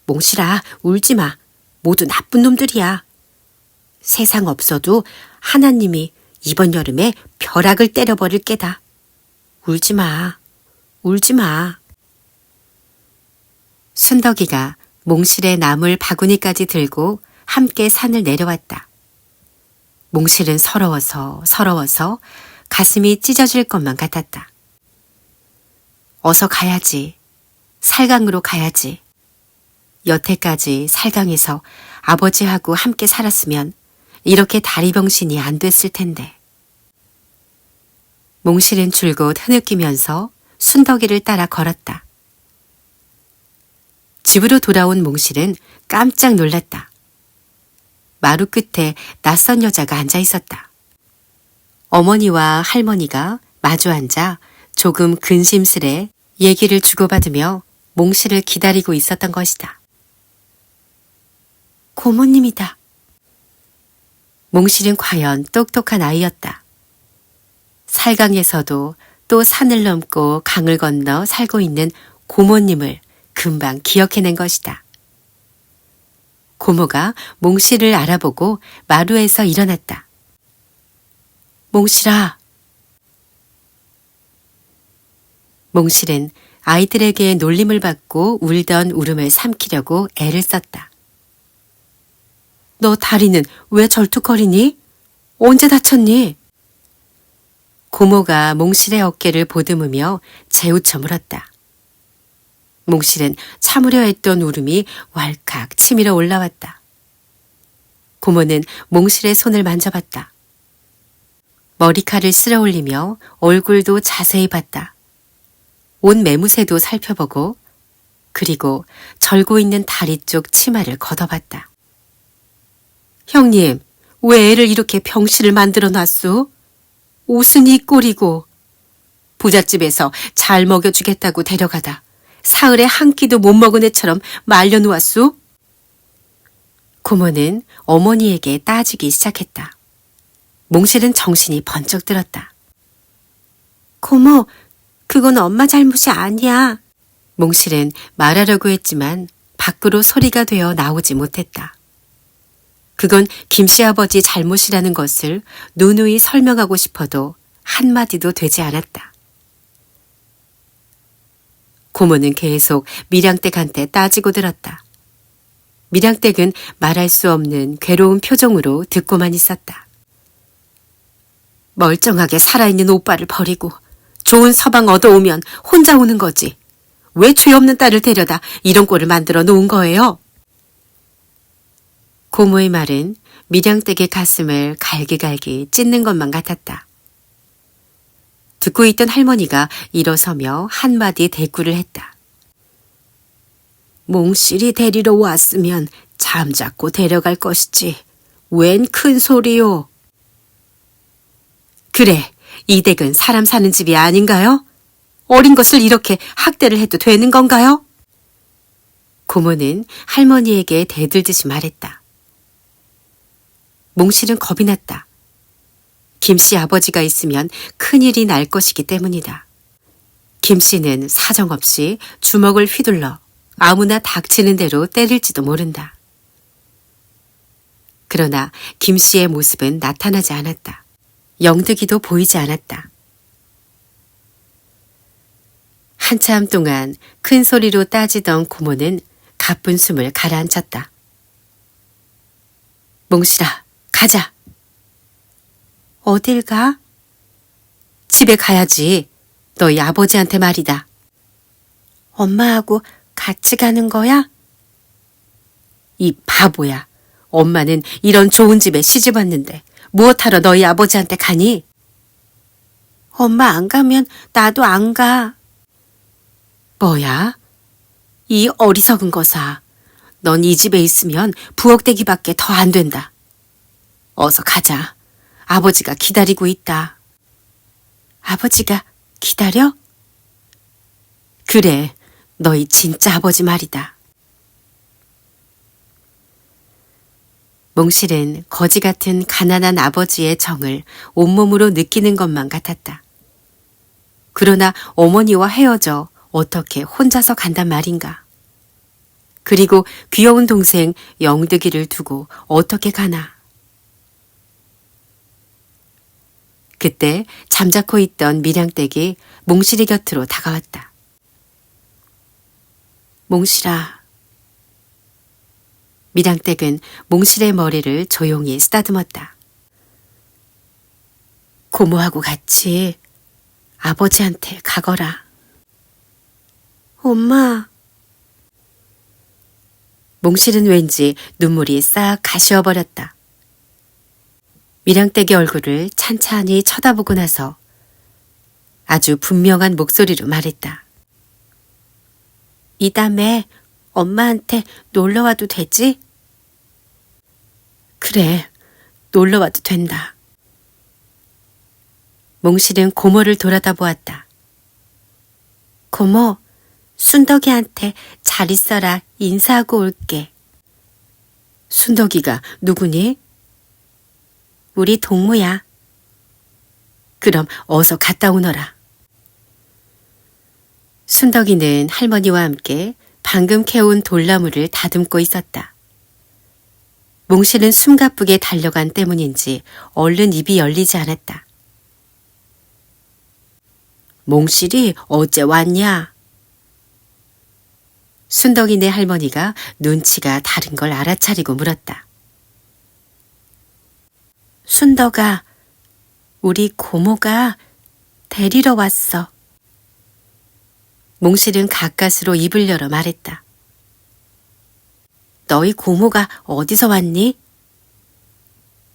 몽실아, 울지 마. 모두 나쁜 놈들이야. 세상 없어도 하나님이 이번 여름에 벼락을 때려버릴 게다. 울지 마. 울지 마. 순덕이가 몽실의 나물 바구니까지 들고 함께 산을 내려왔다. 몽실은 서러워서 가슴이 찢어질 것만 같았다. 어서 가야지. 살강으로 가야지. 여태까지 살강에서 아버지하고 함께 살았으면 이렇게 다리병신이 안 됐을 텐데. 몽실은 줄곧 흐느끼면서 순덕이를 따라 걸었다. 집으로 돌아온 몽실은 깜짝 놀랐다. 마루 끝에 낯선 여자가 앉아 있었다. 어머니와 할머니가 마주 앉아 조금 근심스레 얘기를 주고받으며 몽실을 기다리고 있었던 것이다. 고모님이다. 몽실은 과연 똑똑한 아이였다. 살강에서도 또 산을 넘고 강을 건너 살고 있는 고모님을 금방 기억해낸 것이다. 고모가 몽실을 알아보고 마루에서 일어났다. 몽실아. 몽실은 아이들에게 놀림을 받고 울던 울음을 삼키려고 애를 썼다. 너 다리는 왜 절뚝거리니? 언제 다쳤니? 고모가 몽실의 어깨를 보듬으며 재우쳐 물었다. 몽실은 참으려 했던 울음이 왈칵 치밀어 올라왔다. 고모는 몽실의 손을 만져봤다. 머리칼을 쓸어 올리며 얼굴도 자세히 봤다. 옷 매무새도 살펴보고 그리고 절고 있는 다리 쪽 치마를 걷어봤다. 형님, 왜 애를 이렇게 병실을 만들어 놨소? 옷은 이 꼴이고 부잣집에서 잘 먹여주겠다고 데려가다 사흘에 한 끼도 못 먹은 애처럼 말려놓았소? 고모는 어머니에게 따지기 시작했다. 몽실은 정신이 번쩍 들었다. 고모, 그건 엄마 잘못이 아니야. 몽실은 말하려고 했지만 밖으로 소리가 되어 나오지 못했다. 그건 김씨아버지 잘못이라는 것을 누누이 설명하고 싶어도 한마디도 되지 않았다. 고모는 계속 밀양댁한테 따지고 들었다. 밀양댁은 말할 수 없는 괴로운 표정으로 듣고만 있었다. 멀쩡하게 살아있는 오빠를 버리고 좋은 서방 얻어오면 혼자 오는 거지. 왜 죄 없는 딸을 데려다 이런 꼴을 만들어 놓은 거예요? 고모의 말은 밀양댁의 가슴을 갈기갈기 찢는 것만 같았다. 듣고 있던 할머니가 일어서며 한마디 대꾸를 했다. 몽실이 데리러 왔으면 잠자코 데려갈 것이지. 웬 큰 소리요? 그래, 이 댁은 사람 사는 집이 아닌가요? 어린 것을 이렇게 학대를 해도 되는 건가요? 고모는 할머니에게 대들듯이 말했다. 몽실은 겁이 났다. 김씨 아버지가 있으면 큰일이 날 것이기 때문이다. 김씨는 사정없이 주먹을 휘둘러 아무나 닥치는 대로 때릴지도 모른다. 그러나 김씨의 모습은 나타나지 않았다. 영득이도 보이지 않았다. 한참 동안 큰 소리로 따지던 고모는 가쁜 숨을 가라앉혔다. 몽실아, 가자. 어딜 가? 집에 가야지. 너희 아버지한테 말이다. 엄마하고 같이 가는 거야? 이 바보야. 엄마는 이런 좋은 집에 시집 왔는데 무엇하러 너희 아버지한테 가니? 엄마 안 가면 나도 안 가. 뭐야? 이 어리석은 거사. 넌 이 집에 있으면 부엌대기밖에 더 안 된다. 어서 가자. 아버지가 기다리고 있다. 아버지가 기다려? 그래, 너희 진짜 아버지 말이다. 몽실은 거지 같은 가난한 아버지의 정을 온몸으로 느끼는 것만 같았다. 그러나 어머니와 헤어져 어떻게 혼자서 간단 말인가. 그리고 귀여운 동생 영득이를 두고 어떻게 가나. 그때 잠자코 있던 밀양댁이 몽실이 곁으로 다가왔다. 몽실아. 밀양댁은 몽실의 머리를 조용히 쓰다듬었다. 고모하고 같이 아버지한테 가거라. 엄마. 몽실은 왠지 눈물이 싹 가시어버렸다. 밀양댁의 얼굴을 찬찬히 쳐다보고 나서 아주 분명한 목소리로 말했다. 이 다음에 엄마한테 놀러와도 되지? 그래, 놀러와도 된다. 몽실은 고모를 돌아다보았다. 고모, 순덕이한테 잘 있어라 인사하고 올게. 순덕이가 누구니? 우리 동무야. 그럼 어서 갔다 오너라. 순덕이는 할머니와 함께 방금 캐온 돌나무를 다듬고 있었다. 몽실은 숨가쁘게 달려간 때문인지 얼른 입이 열리지 않았다. 몽실이 어째 왔냐? 순덕이네 할머니가 눈치가 다른 걸 알아차리고 물었다. 순덕아, 우리 고모가 데리러 왔어. 몽실은 가까스로 입을 열어 말했다. 너희 고모가 어디서 왔니?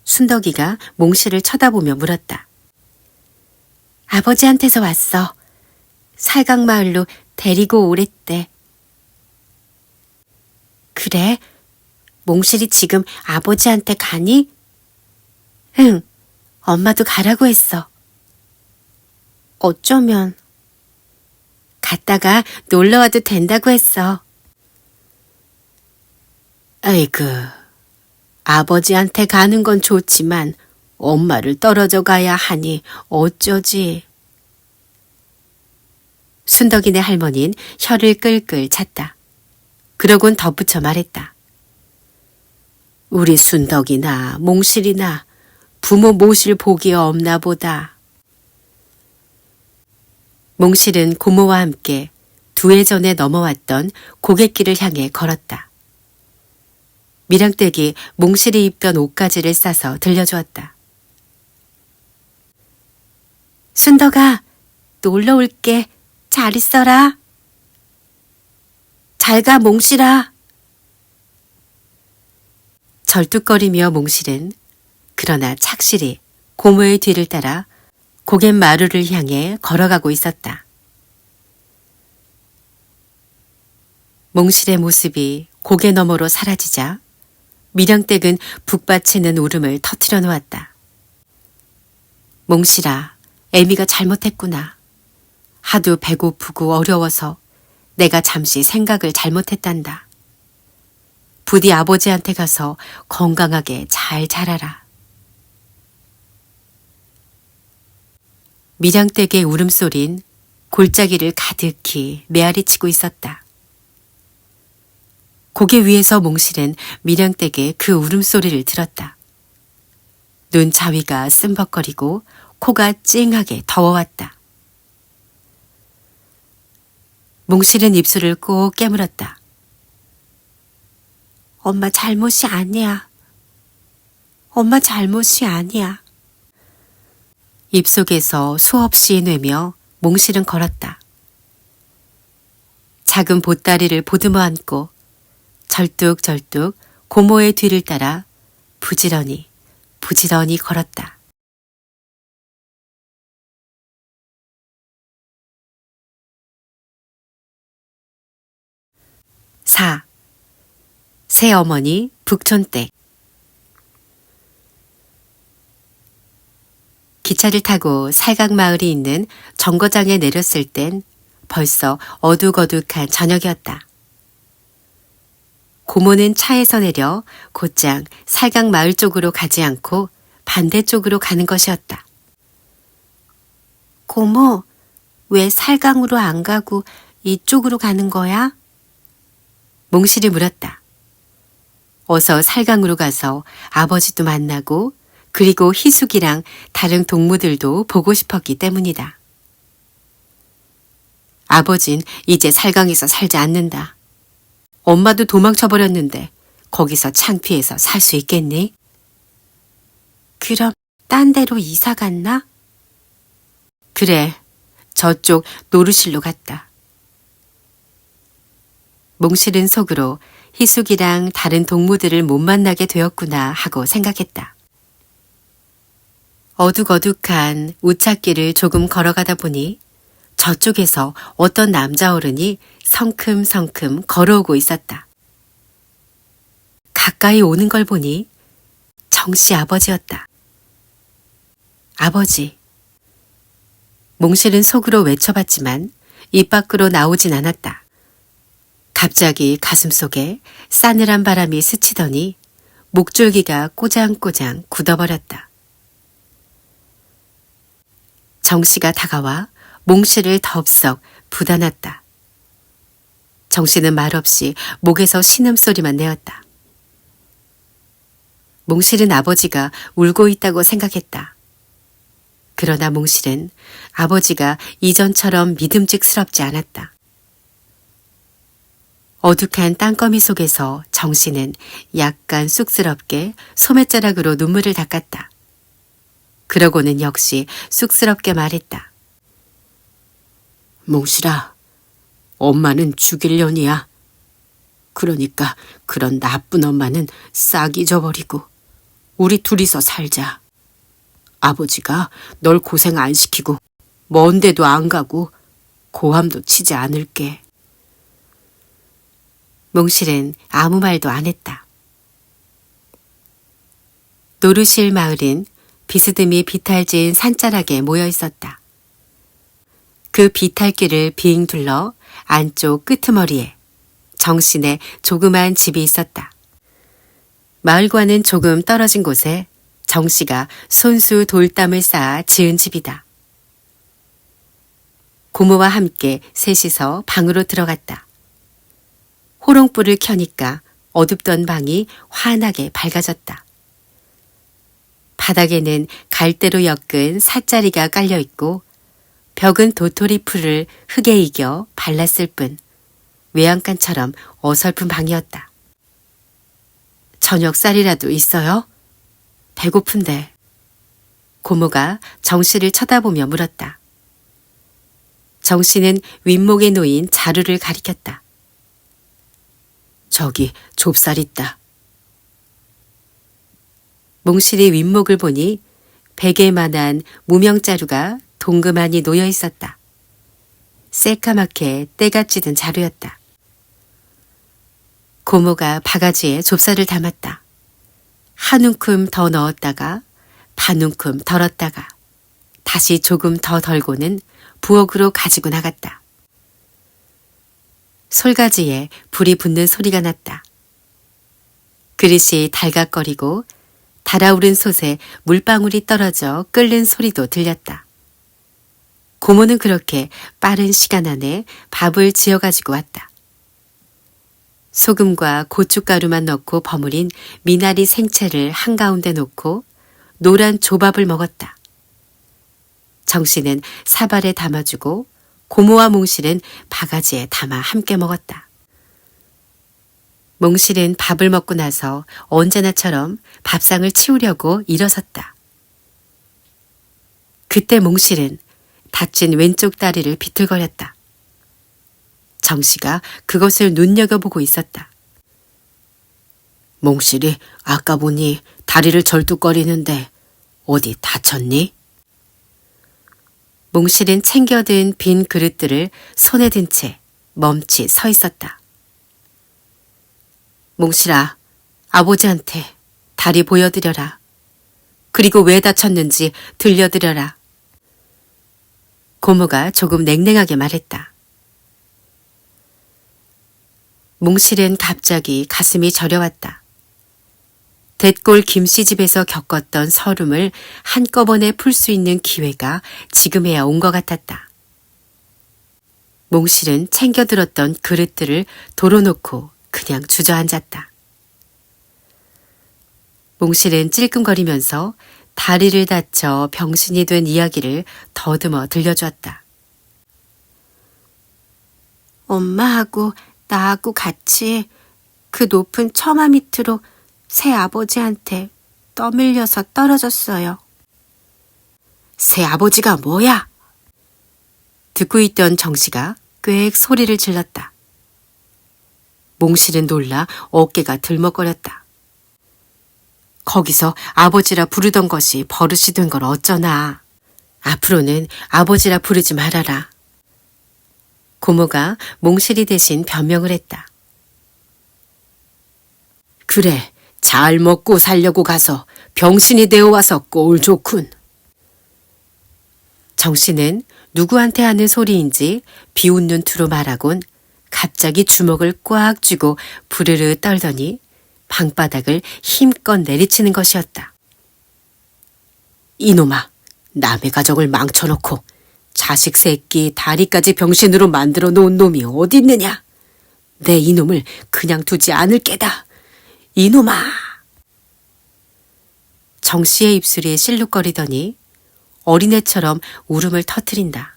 순덕이가 몽실을 쳐다보며 물었다. 아버지한테서 왔어. 살각마을로 데리고 오랬대. 그래? 몽실이 지금 아버지한테 가니? 응, 엄마도 가라고 했어. 어쩌면 갔다가 놀러와도 된다고 했어. 아이고, 아버지한테 가는 건 좋지만 엄마를 떨어져 가야 하니 어쩌지. 순덕이네 할머니는 혀를 끌끌 찼다. 그러곤 덧붙여 말했다. 우리 순덕이나 몽실이나 부모 모실 복이 없나 보다. 몽실은 고모와 함께 2해 전에 넘어왔던 고갯길을 향해 걸었다. 밀양댁이 몽실이 입던 옷가지를 싸서 들려주었다. 순덕아, 놀러 올게. 잘 있어라. 잘 가, 몽실아. 절뚝거리며 몽실은 그러나 착실히 고모의 뒤를 따라 고갯마루를 향해 걸어가고 있었다. 몽실의 모습이 고개 너머로 사라지자 밀양댁은 북받치는 울음을 터뜨려 놓았다. 몽실아, 애미가 잘못했구나. 하도 배고프고 어려워서 내가 잠시 생각을 잘못했단다. 부디 아버지한테 가서 건강하게 잘 자라라. 밀양댁의 울음소린 골짜기를 가득히 메아리치고 있었다. 고개 위에서 몽실은 밀양댁의 그 울음소리를 들었다. 눈 자위가 쓴벅거리고 코가 찡하게 더워왔다. 몽실은 입술을 꼭 깨물었다. 엄마 잘못이 아니야. 엄마 잘못이 아니야. 입속에서 수없이 뇌며 몽실은 걸었다. 작은 보따리를 보듬어 안고 절뚝절뚝 고모의 뒤를 따라 부지런히 걸었다. 4. 새어머니 북촌댁. 기차를 타고 살각마을이 있는 정거장에 내렸을 땐 벌써 어둑어둑한 저녁이었다. 고모는 차에서 내려 곧장 살각마을 쪽으로 가지 않고 반대쪽으로 가는 것이었다. 고모, 왜 살강으로 안 가고 이쪽으로 가는 거야? 몽실이 물었다. 어서 살강으로 가서 아버지도 만나고 그리고 희숙이랑 다른 동무들도 보고 싶었기 때문이다. 아버진 이제 살강에서 살지 않는다. 엄마도 도망쳐버렸는데 거기서 창피해서 살 수 있겠니? 그럼 딴 데로 이사 갔나? 그래, 저쪽 노르실로 갔다. 몽실은 속으로 희숙이랑 다른 동무들을 못 만나게 되었구나 하고 생각했다. 어둑어둑한 우찻길을 조금 걸어가다 보니 저쪽에서 어떤 남자 어른이 성큼성큼 걸어오고 있었다. 가까이 오는 걸 보니 정씨 아버지였다. 아버지. 몽실은 속으로 외쳐봤지만 입 밖으로 나오진 않았다. 갑자기 가슴속에 싸늘한 바람이 스치더니 목줄기가 꼬장꼬장 굳어버렸다. 정씨가 다가와 몽실을 덥석 부다놨다. 정씨는 말없이 목에서 신음소리만 내었다. 몽실은 아버지가 울고 있다고 생각했다. 그러나 몽실은 아버지가 이전처럼 믿음직스럽지 않았다. 어둑한 땅거미 속에서 정씨는 약간 쑥스럽게 소매자락으로 눈물을 닦았다. 그러고는 역시 쑥스럽게 말했다. 몽실아, 엄마는 죽일 년이야. 그러니까 그런 나쁜 엄마는 싹 잊어버리고 우리 둘이서 살자. 아버지가 널 고생 안 시키고 먼 데도 안 가고 고함도 치지 않을게. 몽실은 아무 말도 안 했다. 노르실 마을은 비스듬히 비탈진 산자락에 모여 있었다. 그 비탈길을 빙 둘러 안쪽 끄트머리에 정신의 조그만 집이 있었다. 마을과는 조금 떨어진 곳에 정씨가 손수 돌담을 쌓아 지은 집이다. 고모와 함께 셋이서 방으로 들어갔다. 호롱불을 켜니까 어둡던 방이 환하게 밝아졌다. 바닥에는 갈대로 엮은 삿자리가 깔려있고 벽은 도토리 풀을 흙에 이겨 발랐을 뿐 외양간처럼 어설픈 방이었다. 저녁쌀이라도 있어요? 배고픈데. 고모가 정씨를 쳐다보며 물었다. 정씨는 윗목에 놓인 자루를 가리켰다. 저기 좁쌀 있다. 몽실이 윗목을 보니 베개만한 무명자루가 동그만히 놓여 있었다. 새까맣게 때가 찌든 자루였다. 고모가 바가지에 좁쌀을 담았다. 한 움큼 더 넣었다가 반 움큼 덜었다가 다시 조금 더 덜고는 부엌으로 가지고 나갔다. 솔가지에 불이 붙는 소리가 났다. 그릇이 달각거리고 달아오른 솥에 물방울이 떨어져 끓는 소리도 들렸다. 고모는 그렇게 빠른 시간 안에 밥을 지어가지고 왔다. 소금과 고춧가루만 넣고 버무린 미나리 생채를 한가운데 놓고 노란 조밥을 먹었다. 정씨는 사발에 담아주고 고모와 몽실은 바가지에 담아 함께 먹었다. 몽실은 밥을 먹고 나서 언제나처럼 밥상을 치우려고 일어섰다. 그때 몽실은 다친 왼쪽 다리를 비틀거렸다. 정씨가 그것을 눈여겨보고 있었다. 몽실이 아까 보니 다리를 절뚝거리는데 어디 다쳤니? 몽실은 챙겨든 빈 그릇들을 손에 든 채 멈칫 서 있었다. 몽실아, 아버지한테 다리 보여드려라. 그리고 왜 다쳤는지 들려드려라. 고모가 조금 냉랭하게 말했다. 몽실은 갑자기 가슴이 저려왔다. 뎃골 김씨집에서 겪었던 서름을 한꺼번에 풀 수 있는 기회가 지금에야 온 것 같았다. 몽실은 챙겨들었던 그릇들을 도로 놓고 그냥 주저앉았다. 몽실은 찔끔거리면서 다리를 다쳐 병신이 된 이야기를 더듬어 들려주었다. 엄마하고 나하고 같이 그 높은 처마 밑으로 새 아버지한테 떠밀려서 떨어졌어요. 새 아버지가 뭐야? 듣고 있던 정씨가 꽥 소리를 질렀다. 몽실은 놀라 어깨가 들먹거렸다. 거기서 아버지라 부르던 것이 버릇이 된 걸 어쩌나. 앞으로는 아버지라 부르지 말아라. 고모가 몽실이 대신 변명을 했다. 그래, 잘 먹고 살려고 가서 병신이 되어와서 꼴 좋군. 정씨는 누구한테 하는 소리인지 비웃는 투로 말하곤 갑자기 주먹을 꽉 쥐고 부르르 떨더니 방바닥을 힘껏 내리치는 것이었다. 이놈아, 남의 가정을 망쳐놓고 자식 새끼 다리까지 병신으로 만들어 놓은 놈이 어디 있느냐? 내 이놈을 그냥 두지 않을 게다. 이놈아! 정씨의 입술이 실룩거리더니 어린애처럼 울음을 터뜨린다.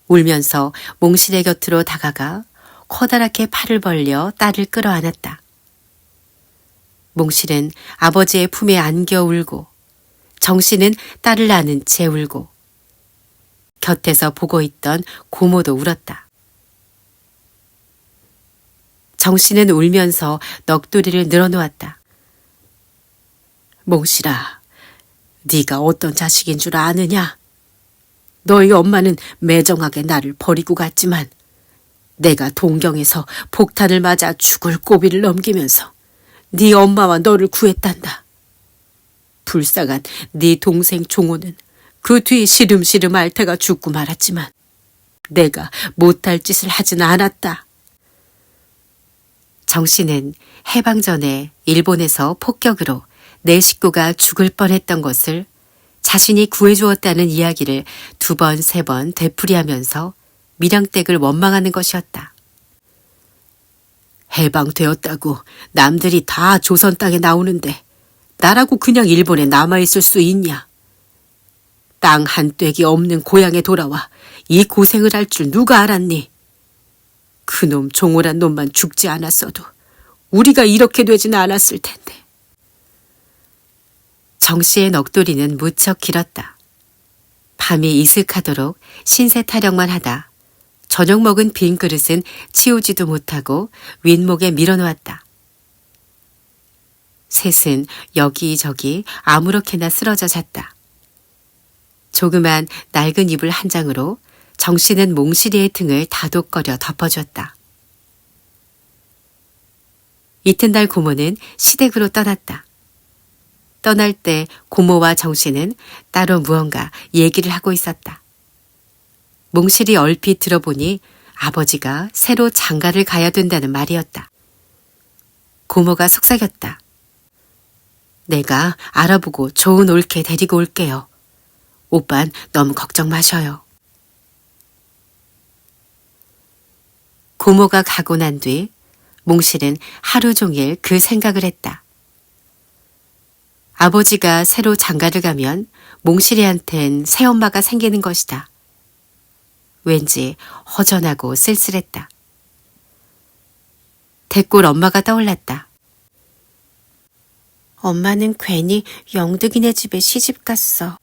울면서 몽실의 곁으로 다가가 커다랗게 팔을 벌려 딸을 끌어안았다. 몽실은 아버지의 품에 안겨 울고 정씨는 딸을 안은 채 울고 곁에서 보고 있던 고모도 울었다. 정씨는 울면서 넋두리를 늘어놓았다. 몽실아, 네가 어떤 자식인 줄 아느냐? 너희 엄마는 매정하게 나를 버리고 갔지만 내가 동경에서 폭탄을 맞아 죽을 고비를 넘기면서 네 엄마와 너를 구했단다. 불쌍한 네 동생 종호는 그 뒤 시름시름 앓다가 죽고 말았지만 내가 못할 짓을 하진 않았다. 정씨는 해방 전에 일본에서 폭격으로 내 식구가 죽을 뻔했던 것을 자신이 구해주었다는 이야기를 2번, 3번 되풀이하면서 밀양댁을 원망하는 것이었다. 해방되었다고 남들이 다 조선 땅에 나오는데 나라고 그냥 일본에 남아있을 수 있냐? 땅 한 뙑이 없는 고향에 돌아와 이 고생을 할 줄 누가 알았니? 그놈 종호란 놈만 죽지 않았어도 우리가 이렇게 되진 않았을 텐데. 정씨의 넋두리는 무척 길었다. 밤이 이슥하도록 신세 타령만 하다 저녁 먹은 빈 그릇은 치우지도 못하고 윗목에 밀어놓았다. 셋은 여기저기 아무렇게나 쓰러져 잤다. 조그만 낡은 이불 한 장으로 정씨는 몽실이의 등을 다독거려 덮어주었다. 이튿날 고모는 시댁으로 떠났다. 떠날 때 고모와 정씨는 따로 무언가 얘기를 하고 있었다. 몽실이 얼핏 들어보니 아버지가 새로 장가를 가야 된다는 말이었다. 고모가 속삭였다. 내가 알아보고 좋은 올케 데리고 올게요. 오빤 너무 걱정 마셔요. 고모가 가고 난 뒤 몽실은 하루 종일 그 생각을 했다. 아버지가 새로 장가를 가면 몽실이한텐 새엄마가 생기는 것이다. 왠지 허전하고 쓸쓸했다. 대골 엄마가 떠올랐다. 엄마는 괜히 영득이네 집에 시집 갔어.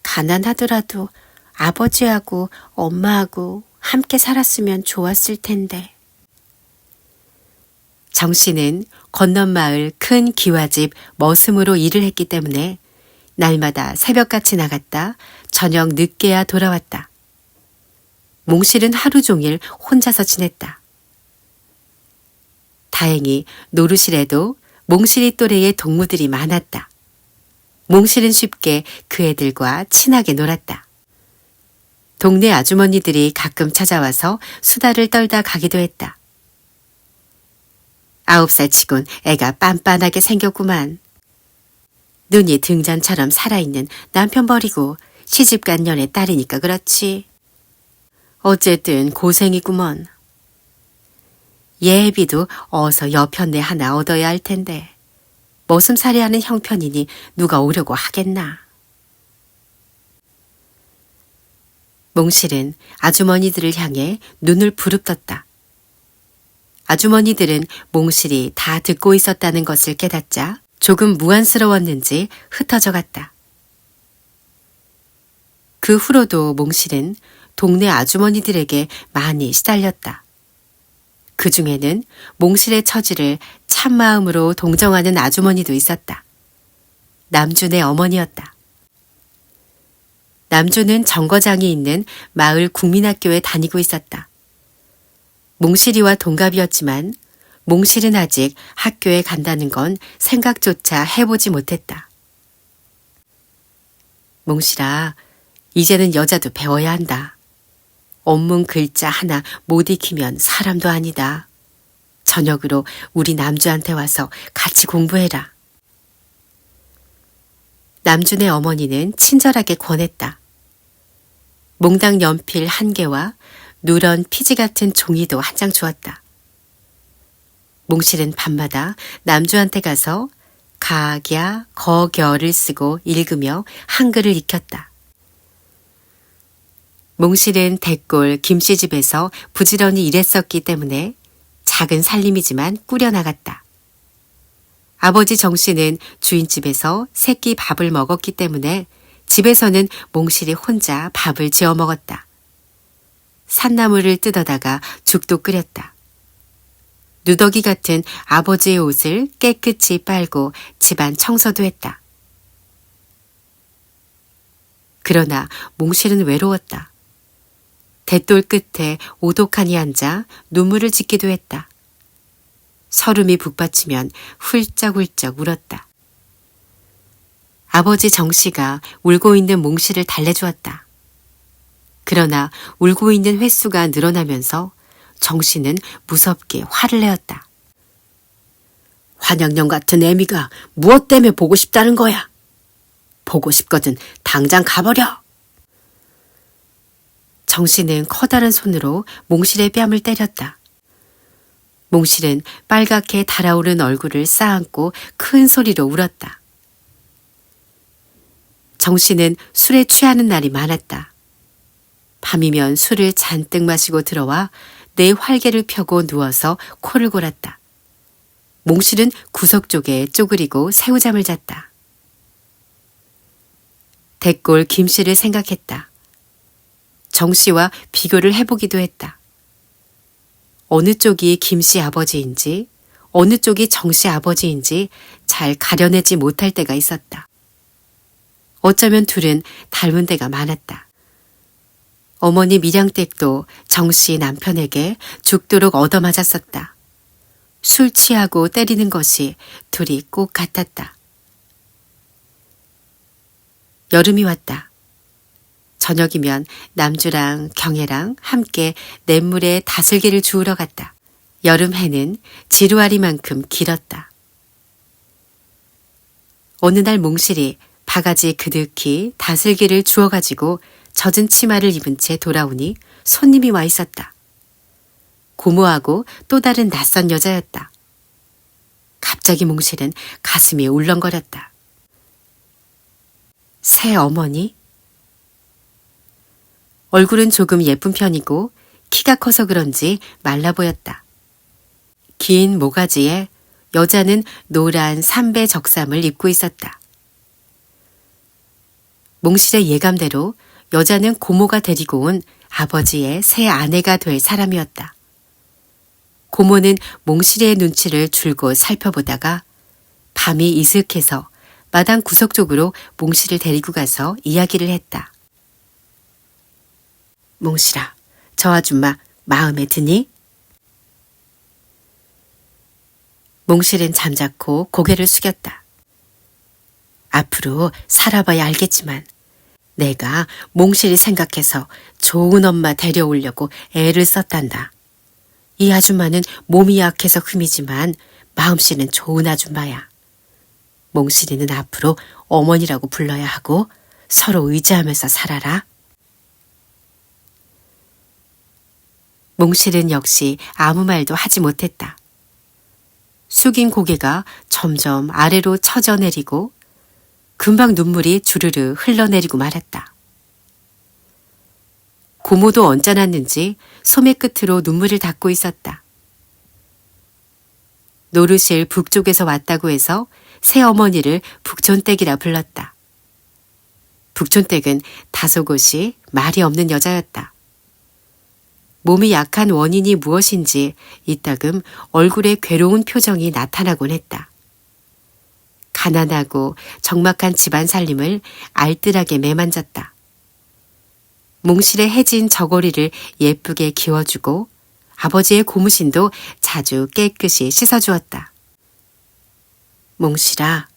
가난하더라도 아버지하고 엄마하고 함께 살았으면 좋았을 텐데. 정 씨는 건넌 마을 큰 기와집 머슴으로 일을 했기 때문에 날마다 새벽같이 나갔다 저녁 늦게야 돌아왔다. 몽실은 하루 종일 혼자서 지냈다. 다행히 노루실에도 몽실이 또래의 동무들이 많았다. 몽실은 쉽게 그 애들과 친하게 놀았다. 동네 아주머니들이 가끔 찾아와서 수다를 떨다 가기도 했다. 9살 치곤 애가 빤빤하게 생겼구만. 눈이 등잔처럼 살아있는 남편 버리고 시집간 년의 딸이니까 그렇지. 어쨌든 고생이구먼. 예비도 어서 여편네 하나 얻어야 할 텐데 머슴살이하는 형편이니 누가 오려고 하겠나. 몽실은 아주머니들을 향해 눈을 부릅떴다. 아주머니들은 몽실이 다 듣고 있었다는 것을 깨닫자 조금 무안스러웠는지 흩어져 갔다. 그 후로도 몽실은 동네 아주머니들에게 많이 시달렸다. 그 중에는 몽실의 처지를 참마음으로 동정하는 아주머니도 있었다. 남준의 어머니였다. 남준은 정거장이 있는 마을 국민학교에 다니고 있었다. 몽실이와 동갑이었지만 몽실은 아직 학교에 간다는 건 생각조차 해보지 못했다. 몽실아, 이제는 여자도 배워야 한다. 원문 글자 하나 못 익히면 사람도 아니다. 저녁으로 우리 남주한테 와서 같이 공부해라. 남준의 어머니는 친절하게 권했다. 몽당 연필 1개와 누런 피지 같은 종이도 한 장 주었다. 몽실은 밤마다 남주한테 가서 가야, 거겨를 쓰고 읽으며 한글을 익혔다. 몽실은 대골 김씨집에서 부지런히 일했었기 때문에 작은 살림이지만 꾸려나갔다. 아버지 정씨는 주인집에서 새끼 밥을 먹었기 때문에 집에서는 몽실이 혼자 밥을 지어 먹었다. 산나물을 뜯어다가 죽도 끓였다. 누더기 같은 아버지의 옷을 깨끗이 빨고 집안 청소도 했다. 그러나 몽실은 외로웠다. 대돌 끝에 오독하니 앉아 눈물을 짓기도 했다. 설움이 북받치면 훌쩍훌쩍 울었다. 아버지 정씨가 울고 있는 몽실을 달래주었다. 그러나 울고 있는 횟수가 늘어나면서 정씨는 무섭게 화를 내었다. 환양년 같은 애미가 무엇 때문에 보고 싶다는 거야? 보고 싶거든 당장 가버려. 정씨는 커다란 손으로 몽실의 뺨을 때렸다. 몽실은 빨갛게 달아오른 얼굴을 쌓안고 큰 소리로 울었다. 정씨는 술에 취하는 날이 많았다. 밤이면 술을 잔뜩 마시고 들어와 내 활개를 펴고 누워서 코를 골았다. 몽실은 구석 쪽에 쪼그리고 새우잠을 잤다. 대골 김씨를 생각했다. 정씨와 비교를 해보기도 했다. 어느 쪽이 김씨 아버지인지 어느 쪽이 정씨 아버지인지 잘 가려내지 못할 때가 있었다. 어쩌면 둘은 닮은 데가 많았다. 어머니 밀양댁도 정씨 남편에게 죽도록 얻어맞았었다. 술 취하고 때리는 것이 둘이 꼭 같았다. 여름이 왔다. 저녁이면 남주랑 경애랑 함께 냇물에 다슬기를 주우러 갔다. 여름 해는 지루하리만큼 길었다. 어느 날 몽실이 바가지 그득히 다슬기를 주워가지고 젖은 치마를 입은 채 돌아오니 손님이 와 있었다. 고모하고 또 다른 낯선 여자였다. 갑자기 몽실은 가슴이 울렁거렸다. 새 어머니? 얼굴은 조금 예쁜 편이고 키가 커서 그런지 말라 보였다. 긴 모가지에 여자는 노란 삼배 적삼을 입고 있었다. 몽실의 예감대로 여자는 고모가 데리고 온 아버지의 새 아내가 될 사람이었다. 고모는 몽실의 눈치를 줄곧 살펴보다가 밤이 이슥해서 마당 구석 쪽으로 몽실을 데리고 가서 이야기를 했다. 몽실아, 저 아줌마 마음에 드니? 몽실은 잠자코 고개를 숙였다. 앞으로 살아봐야 알겠지만 내가 몽실이 생각해서 좋은 엄마 데려오려고 애를 썼단다. 이 아줌마는 몸이 약해서 흠이지만 마음씨는 좋은 아줌마야. 몽실이는 앞으로 어머니라고 불러야 하고 서로 의지하면서 살아라. 몽실은 역시 아무 말도 하지 못했다. 숙인 고개가 점점 아래로 처져 내리고 금방 눈물이 주르르 흘러내리고 말았다. 고모도 언짢았는지 소매 끝으로 눈물을 닦고 있었다. 노르실 북쪽에서 왔다고 해서 새어머니를 북촌댁이라 불렀다. 북촌댁은 다소곳이 말이 없는 여자였다. 몸이 약한 원인이 무엇인지 이따금 얼굴에 괴로운 표정이 나타나곤 했다. 가난하고 적막한 집안 살림을 알뜰하게 매만졌다. 몽실의 해진 저고리를 예쁘게 기워주고 아버지의 고무신도 자주 깨끗이 씻어주었다. 몽실아.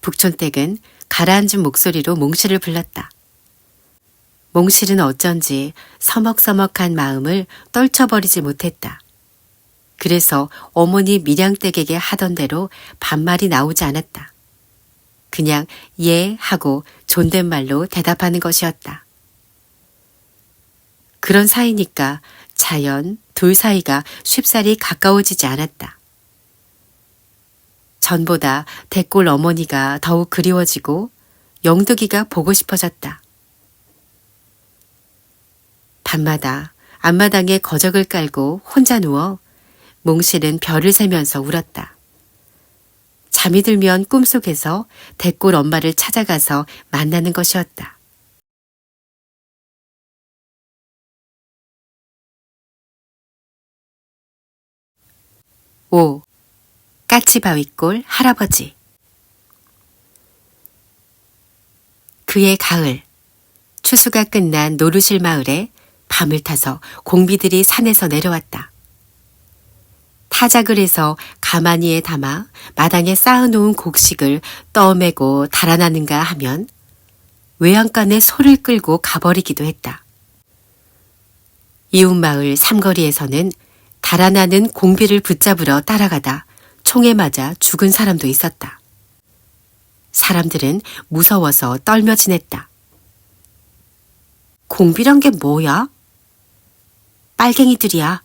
북촌댁은 가라앉은 목소리로 몽실을 불렀다. 몽실은 어쩐지 서먹서먹한 마음을 떨쳐버리지 못했다. 그래서 어머니 밀양댁에게 하던 대로 반말이 나오지 않았다. 그냥 예 하고 존댓말로 대답하는 것이었다. 그런 사이니까 자연 둘 사이가 쉽사리 가까워지지 않았다. 전보다 대골 어머니가 더욱 그리워지고 영득이가 보고 싶어졌다. 밤마다 앞마당에 거적을 깔고 혼자 누워 몽실은 별을 세면서 울었다. 잠이 들면 꿈속에서 대골 엄마를 찾아가서 만나는 것이었다. 5. 까치바위꼴 할아버지. 그해 가을, 추수가 끝난 노르실 마을에 밤을 타서 공비들이 산에서 내려왔다. 타작을 해서 가마니에 담아 마당에 쌓아놓은 곡식을 떠매고 달아나는가 하면 외양간에 소를 끌고 가버리기도 했다. 이웃마을 삼거리에서는 달아나는 공비를 붙잡으러 따라가다 총에 맞아 죽은 사람도 있었다. 사람들은 무서워서 떨며 지냈다. 공비란 게 뭐야? 빨갱이들이야.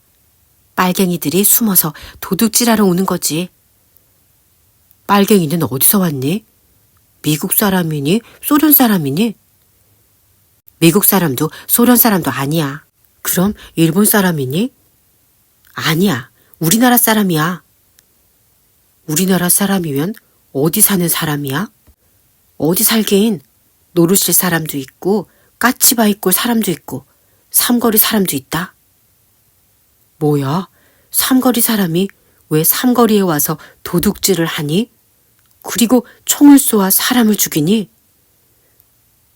빨갱이들이 숨어서 도둑질하러 오는 거지. 빨갱이는 어디서 왔니? 미국 사람이니 소련 사람이니? 미국 사람도 소련 사람도 아니야. 그럼 일본 사람이니? 아니야. 우리나라 사람이야. 우리나라 사람이면 어디 사는 사람이야? 어디 살긴 노르실 사람도 있고 까치바위꼴 사람도 있고 삼거리 사람도 있다. 뭐야? 삼거리 사람이 왜 삼거리에 와서 도둑질을 하니? 그리고 총을 쏘아 사람을 죽이니?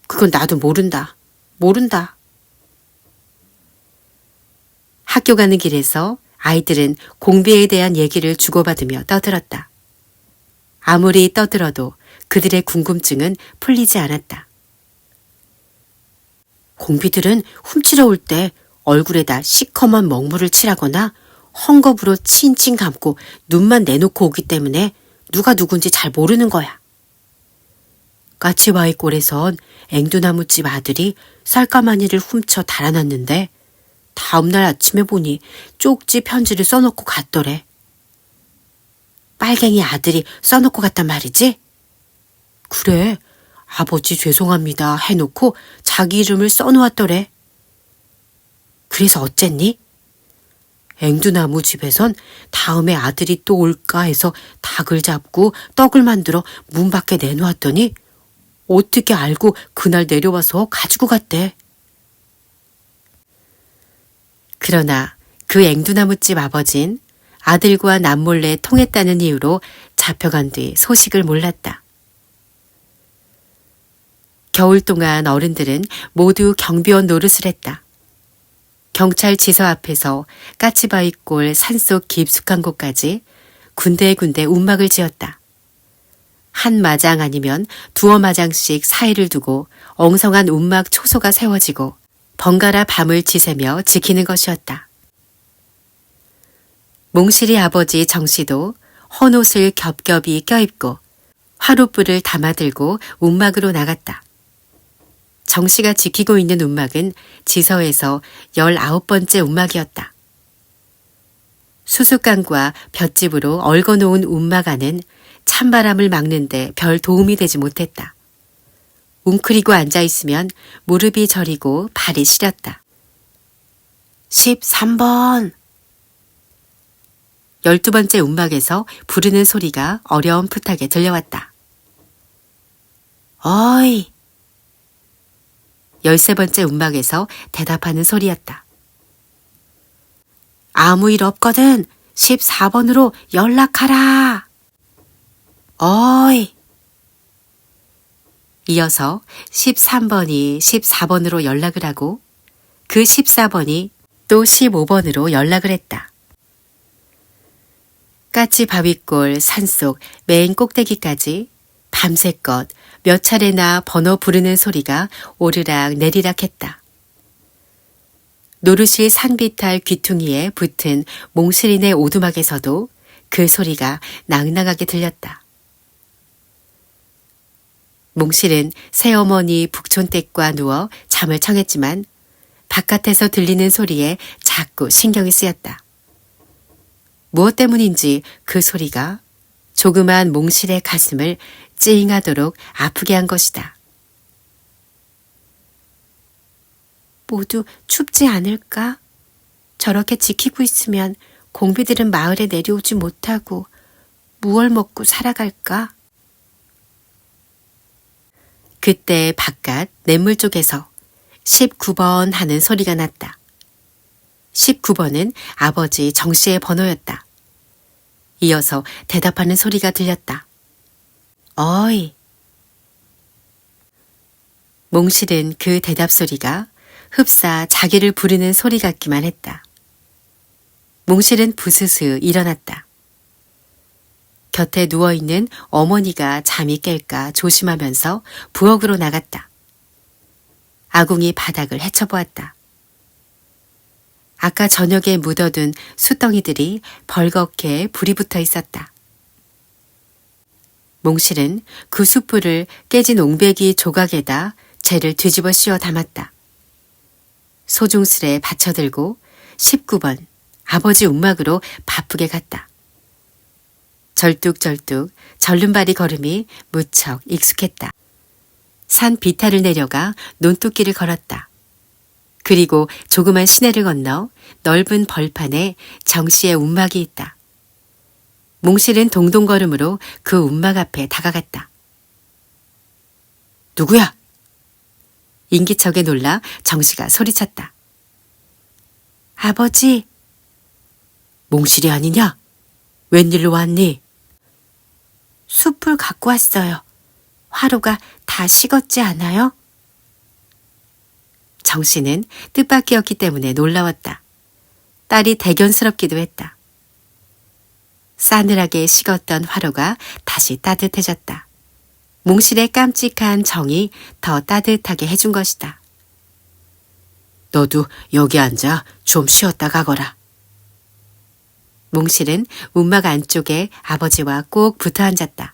그건 나도 모른다. 모른다. 학교 가는 길에서 아이들은 공비에 대한 얘기를 주고받으며 떠들었다. 아무리 떠들어도 그들의 궁금증은 풀리지 않았다. 공비들은 훔치러 올 때 얼굴에다 시커먼 먹물을 칠하거나 헝겊으로 칭칭 감고 눈만 내놓고 오기 때문에 누가 누군지 잘 모르는 거야. 까치바위 꼴에선 앵두나무집 아들이 쌀가마니를 훔쳐 달아났는데 다음날 아침에 보니 쪽지 편지를 써놓고 갔더래. 빨갱이 아들이 써놓고 갔단 말이지? 그래, 아버지 죄송합니다 해놓고 자기 이름을 써놓았더래. 그래서 어쨌니? 앵두나무 집에선 다음에 아들이 또 올까 해서 닭을 잡고 떡을 만들어 문 밖에 내놓았더니 어떻게 알고 그날 내려와서 가지고 갔대. 그러나 그 앵두나무집 아버진 아들과 남몰래 통했다는 이유로 잡혀간 뒤 소식을 몰랐다. 겨울 동안 어른들은 모두 경비원 노릇을 했다. 경찰 지서 앞에서 까치바위골 산속 깊숙한 곳까지 군데군데 움막을 지었다. 한 마장 아니면 두어 마장씩 사이를 두고 엉성한 움막 초소가 세워지고 번갈아 밤을 지새며 지키는 것이었다. 몽실이 아버지 정씨도 헌옷을 겹겹이 껴입고 화롯불을 담아들고 움막으로 나갔다. 정씨가 지키고 있는 움막은 지서에서 19번째 움막이었다. 수수깡과 볏짚으로 얽어놓은 움막 안은 찬바람을 막는데 별 도움이 되지 못했다. 웅크리고 앉아있으면 무릎이 저리고 발이 시렸다. 13번. 12번째 움막에서 부르는 소리가 어려움풋하게 들려왔다. 어이. 13번째 움막에서 대답하는 소리였다. 아무 일 없거든. 14번으로 연락하라. 어이. 이어서 13번이 14번으로 연락을 하고 그 14번이 또 15번으로 연락을 했다. 까치바위골 산속 맨 꼭대기까지 밤새껏 몇 차례나 번호 부르는 소리가 오르락 내리락 했다. 노르실 산비탈 귀퉁이에 붙은 몽실인의 오두막에서도 그 소리가 낭낭하게 들렸다. 몽실은 새어머니 북촌댁과 누워 잠을 청했지만 바깥에서 들리는 소리에 자꾸 신경이 쓰였다. 무엇 때문인지 그 소리가 조그만 몽실의 가슴을 찡하도록 아프게 한 것이다. 모두 춥지 않을까? 저렇게 지키고 있으면 공비들은 마을에 내려오지 못하고 무얼 먹고 살아갈까? 그때 바깥 냇물 쪽에서 19번 하는 소리가 났다. 19번은 아버지 정씨의 번호였다. 이어서 대답하는 소리가 들렸다. 어이. 몽실은 그 대답 소리가 흡사 자기를 부르는 소리 같기만 했다. 몽실은 부스스 일어났다. 곁에 누워있는 어머니가 잠이 깰까 조심하면서 부엌으로 나갔다. 아궁이 바닥을 헤쳐보았다. 아까 저녁에 묻어둔 숯덩이들이 벌겋게 불이 붙어 있었다. 몽실은 그 숯불을 깨진 옹배기 조각에다 재를 뒤집어 씌워 담았다. 소중스레 받쳐들고 19번 아버지 움막으로 바쁘게 갔다. 절뚝절뚝 절름발이 걸음이 무척 익숙했다. 산 비탈을 내려가 논뚝길을 걸었다. 그리고 조그만 시내를 건너 넓은 벌판에 정씨의 움막이 있다. 몽실은 동동걸음으로 그 움막 앞에 다가갔다. 누구야? 인기척에 놀라 정씨가 소리쳤다. 아버지. 몽실이 아니냐? 웬일로 왔니? 숯불 갖고 왔어요. 화로가 다 식었지 않아요? 정씨는 뜻밖이었기 때문에 놀라웠다. 딸이 대견스럽기도 했다. 싸늘하게 식었던 화로가 다시 따뜻해졌다. 몽실의 깜찍한 정이 더 따뜻하게 해준 것이다. 너도 여기 앉아 좀 쉬었다 가거라. 몽실은 움막 안쪽에 아버지와 꼭 붙어 앉았다.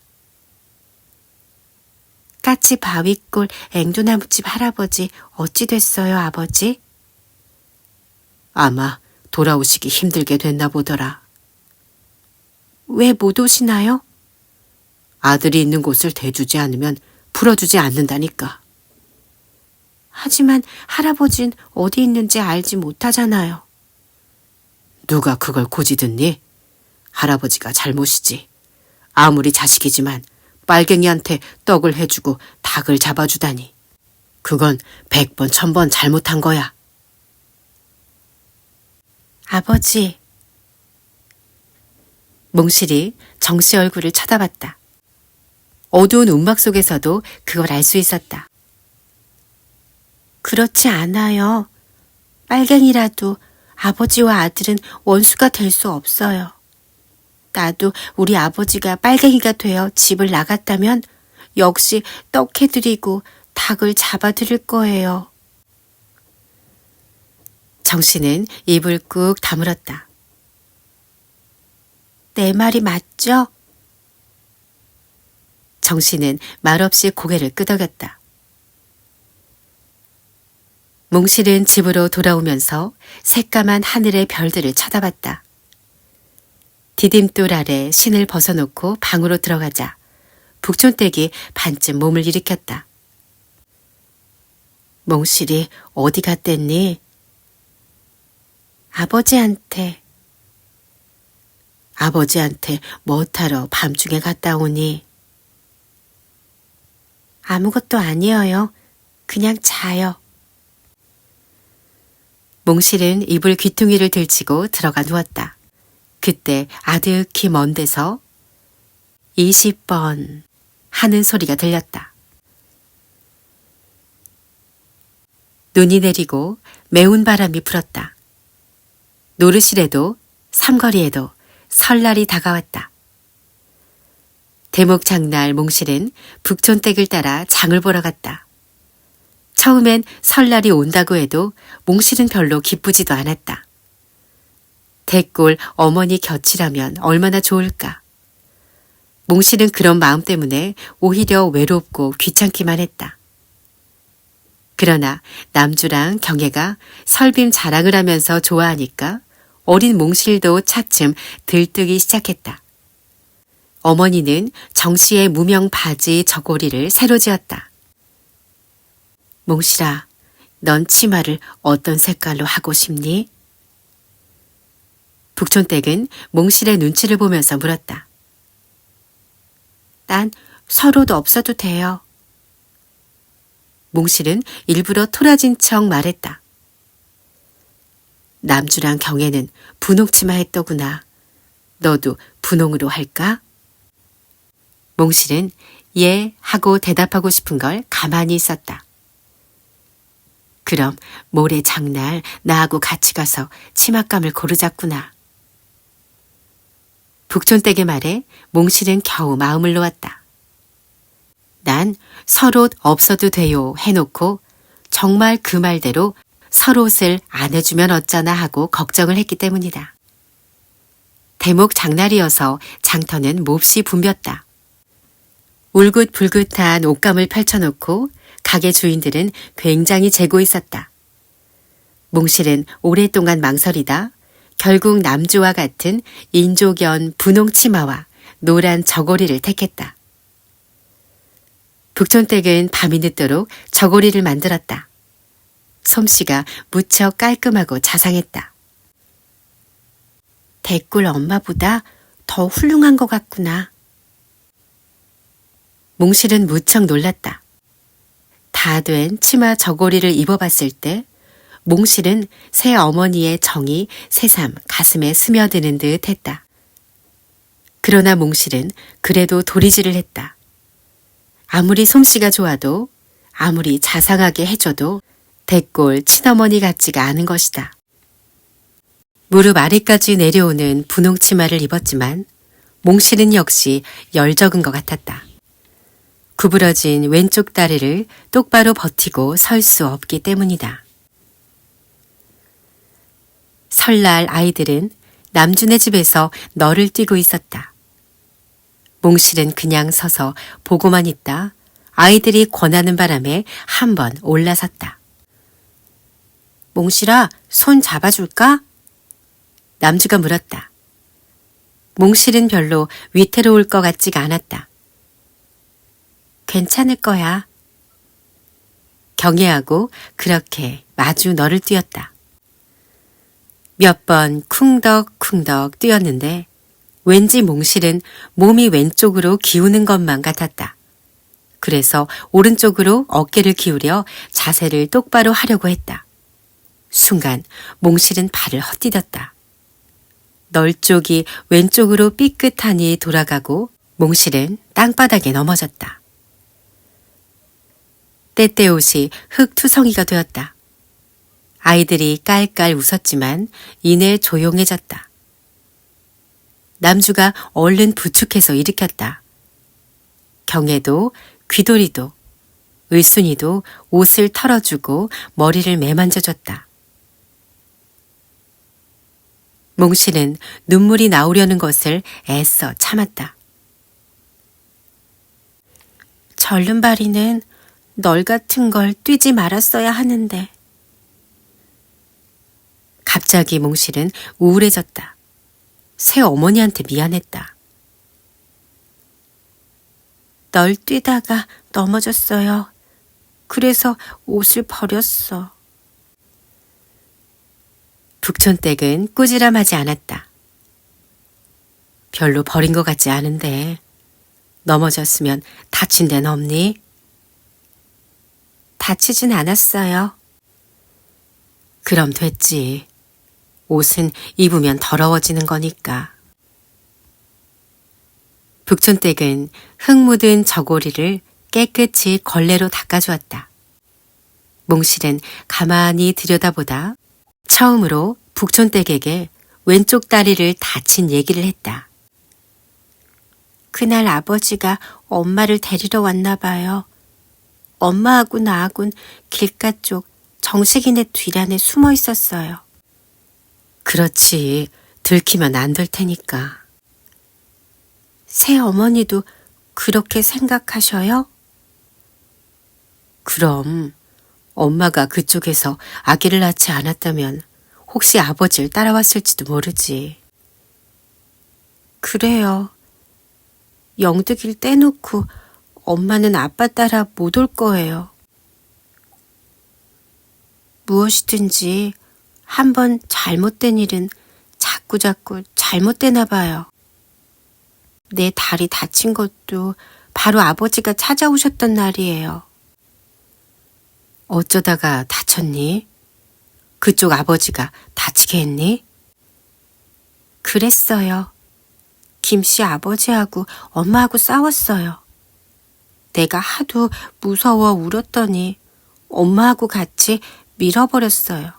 까치 바위골 앵두나무집 할아버지 어찌 됐어요, 아버지? 아마 돌아오시기 힘들게 됐나 보더라. 왜 못 오시나요? 아들이 있는 곳을 대주지 않으면 풀어주지 않는다니까. 하지만 할아버진 어디 있는지 알지 못하잖아요. 누가 그걸 고지 듣니? 할아버지가 잘못이지. 아무리 자식이지만 빨갱이한테 떡을 해주고 닭을 잡아주다니. 그건 100번 1000번 잘못한 거야. 아버지. 몽실이 정씨 얼굴을 쳐다봤다. 어두운 움막 속에서도 그걸 알 수 있었다. 그렇지 않아요. 빨갱이라도 아버지와 아들은 원수가 될 수 없어요. 나도 우리 아버지가 빨갱이가 되어 집을 나갔다면 역시 떡 해드리고 닭을 잡아드릴 거예요. 정씨는 입을 꾹 다물었다. 내 말이 맞죠? 정씨는 말없이 고개를 끄덕였다. 몽실은 집으로 돌아오면서 새까만 하늘의 별들을 쳐다봤다. 디딤돌 아래 신을 벗어놓고 방으로 들어가자 북촌댁이 반쯤 몸을 일으켰다. 몽실이 어디 갔댔니? 아버지한테. 아버지한테 뭐하러 밤중에 갔다 오니? 아무것도 아니에요. 그냥 자요. 몽실은 이불 귀퉁이를 들치고 들어가 누웠다. 그때 아득히 먼 데서 20번 하는 소리가 들렸다. 눈이 내리고 매운 바람이 불었다. 노르실에도 삼거리에도 설날이 다가왔다. 대목 장날 몽실은 북촌댁을 따라 장을 보러 갔다. 처음엔 설날이 온다고 해도 몽실은 별로 기쁘지도 않았다. 대골 어머니 곁이라면 얼마나 좋을까. 몽실은 그런 마음 때문에 오히려 외롭고 귀찮기만 했다. 그러나 남주랑 경애가 설빔 자랑을 하면서 좋아하니까 어린 몽실도 차츰 들뜨기 시작했다. 어머니는 정씨의 무명 바지 저고리를 새로 지었다. 몽실아, 넌 치마를 어떤 색깔로 하고 싶니? 북촌댁은 몽실의 눈치를 보면서 물었다. 난 서로도 없어도 돼요. 몽실은 일부러 토라진 척 말했다. 남주랑 경애는 분홍치마 했더구나. 너도 분홍으로 할까? 몽실은 예 하고 대답하고 싶은 걸 가만히 있었다. 그럼 모레 장날 나하고 같이 가서 치맛감을 고르자꾸나. 북촌댁의 말에 몽실은 겨우 마음을 놓았다. 난 설옷 없어도 돼요 해놓고 정말 그 말대로 설옷을 안 해주면 어쩌나 하고 걱정을 했기 때문이다. 대목 장날이어서 장터는 몹시 붐볐다. 울긋불긋한 옷감을 펼쳐놓고 가게 주인들은 굉장히 재고 있었다. 몽실은 오랫동안 망설이다 결국 남주와 같은 인조견 분홍 치마와 노란 저고리를 택했다. 북촌댁은 밤이 늦도록 저고리를 만들었다. 솜씨가 무척 깔끔하고 자상했다. 대꿀 엄마보다 더 훌륭한 것 같구나. 몽실은 무척 놀랐다. 다 된 치마 저고리를 입어봤을 때 몽실은 새 어머니의 정이 새삼 가슴에 스며드는 듯 했다. 그러나 몽실은 그래도 도리지를 했다. 아무리 솜씨가 좋아도 아무리 자상하게 해줘도 대꼴 친어머니 같지가 않은 것이다. 무릎 아래까지 내려오는 분홍 치마를 입었지만 몽실은 역시 열적은 것 같았다. 구부러진 왼쪽 다리를 똑바로 버티고 설 수 없기 때문이다. 설날 아이들은 남준의 집에서 널을 뛰고 있었다. 몽실은 그냥 서서 보고만 있다 아이들이 권하는 바람에 한 번 올라섰다. 몽실아, 손 잡아줄까? 남주가 물었다. 몽실은 별로 위태로울 것 같지가 않았다. 괜찮을 거야. 경애하고 그렇게 마주 널을 뛰었다. 몇 번 쿵덕쿵덕 뛰었는데 왠지 몽실은 몸이 왼쪽으로 기우는 것만 같았다. 그래서 오른쪽으로 어깨를 기울여 자세를 똑바로 하려고 했다. 순간 몽실은 발을 헛디뎠다. 널 쪽이 왼쪽으로 삐끗하니 돌아가고 몽실은 땅바닥에 넘어졌다. 떼떼옷이 흙투성이가 되었다. 아이들이 깔깔 웃었지만 이내 조용해졌다. 남주가 얼른 부축해서 일으켰다. 경애도 귀돌이도 을순이도 옷을 털어주고 머리를 매만져줬다. 몽실은 눈물이 나오려는 것을 애써 참았다. 절름발이는 널 같은 걸 뛰지 말았어야 하는데. 갑자기 몽실은 우울해졌다. 새 어머니한테 미안했다. 널 뛰다가 넘어졌어요. 그래서 옷을 버렸어. 북촌댁은 꾸지람하지 않았다. 별로 버린 것 같지 않은데 넘어졌으면 다친 데는 없니? 다치진 않았어요. 그럼 됐지. 옷은 입으면 더러워지는 거니까. 북촌댁은 흙 묻은 저고리를 깨끗이 걸레로 닦아주었다. 몽실은 가만히 들여다보다 처음으로 북촌댁에게 왼쪽 다리를 다친 얘기를 했다. 그날 아버지가 엄마를 데리러 왔나 봐요. 엄마하고 나하고는 길가 쪽 정식이네 뒤란에 숨어 있었어요. 그렇지. 들키면 안 될 테니까. 새어머니도 그렇게 생각하셔요? 그럼 엄마가 그쪽에서 아기를 낳지 않았다면 혹시 아버지를 따라왔을지도 모르지. 그래요. 영득일 떼놓고 엄마는 아빠 따라 못 올 거예요. 무엇이든지 한번 잘못된 일은 자꾸자꾸 잘못되나 봐요. 내 다리 다친 것도 바로 아버지가 찾아오셨던 날이에요. 어쩌다가 다쳤니? 그쪽 아버지가 다치게 했니? 그랬어요. 김씨 아버지하고 엄마하고 싸웠어요. 내가 하도 무서워 울었더니 엄마하고 같이 밀어버렸어요.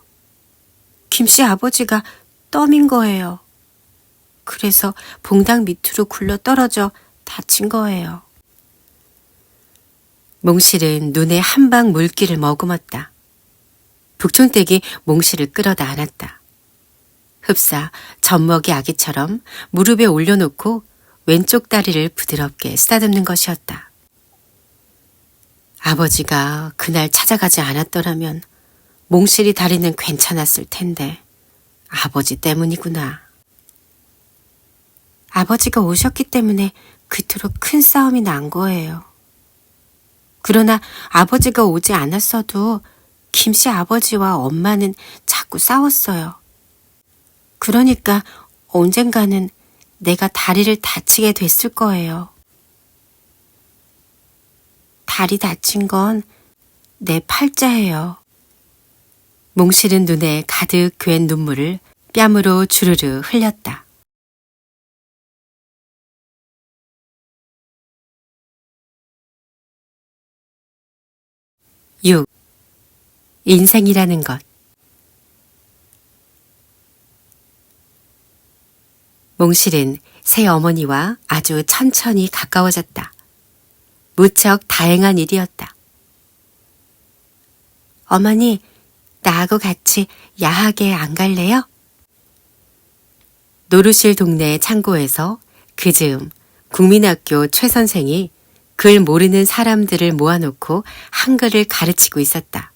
김씨 아버지가 떠민 거예요. 그래서 봉당 밑으로 굴러 떨어져 다친 거예요. 몽실은 눈에 한 방 물기를 머금었다. 북촌댁이 몽실을 끌어다 안았다. 흡사 젖먹이 아기처럼 무릎에 올려놓고 왼쪽 다리를 부드럽게 쓰다듬는 것이었다. 아버지가 그날 찾아가지 않았더라면 몽실이 다리는 괜찮았을 텐데 아버지 때문이구나. 아버지가 오셨기 때문에 그토록 큰 싸움이 난 거예요. 그러나 아버지가 오지 않았어도 김씨 아버지와 엄마는 자꾸 싸웠어요. 그러니까 언젠가는 내가 다리를 다치게 됐을 거예요. 다리 다친 건 내 팔자예요. 몽실은 눈에 가득 괴한 눈물을 뺨으로 주르르 흘렸다. 6. 인생이라는 것. 몽실은 새 어머니와 아주 천천히 가까워졌다. 무척 다행한 일이었다. 어머니, 나하고 같이 야학에 안 갈래요? 노르실 동네 창고에서 그 즈음 국민학교 최 선생이 글 모르는 사람들을 모아놓고 한글을 가르치고 있었다.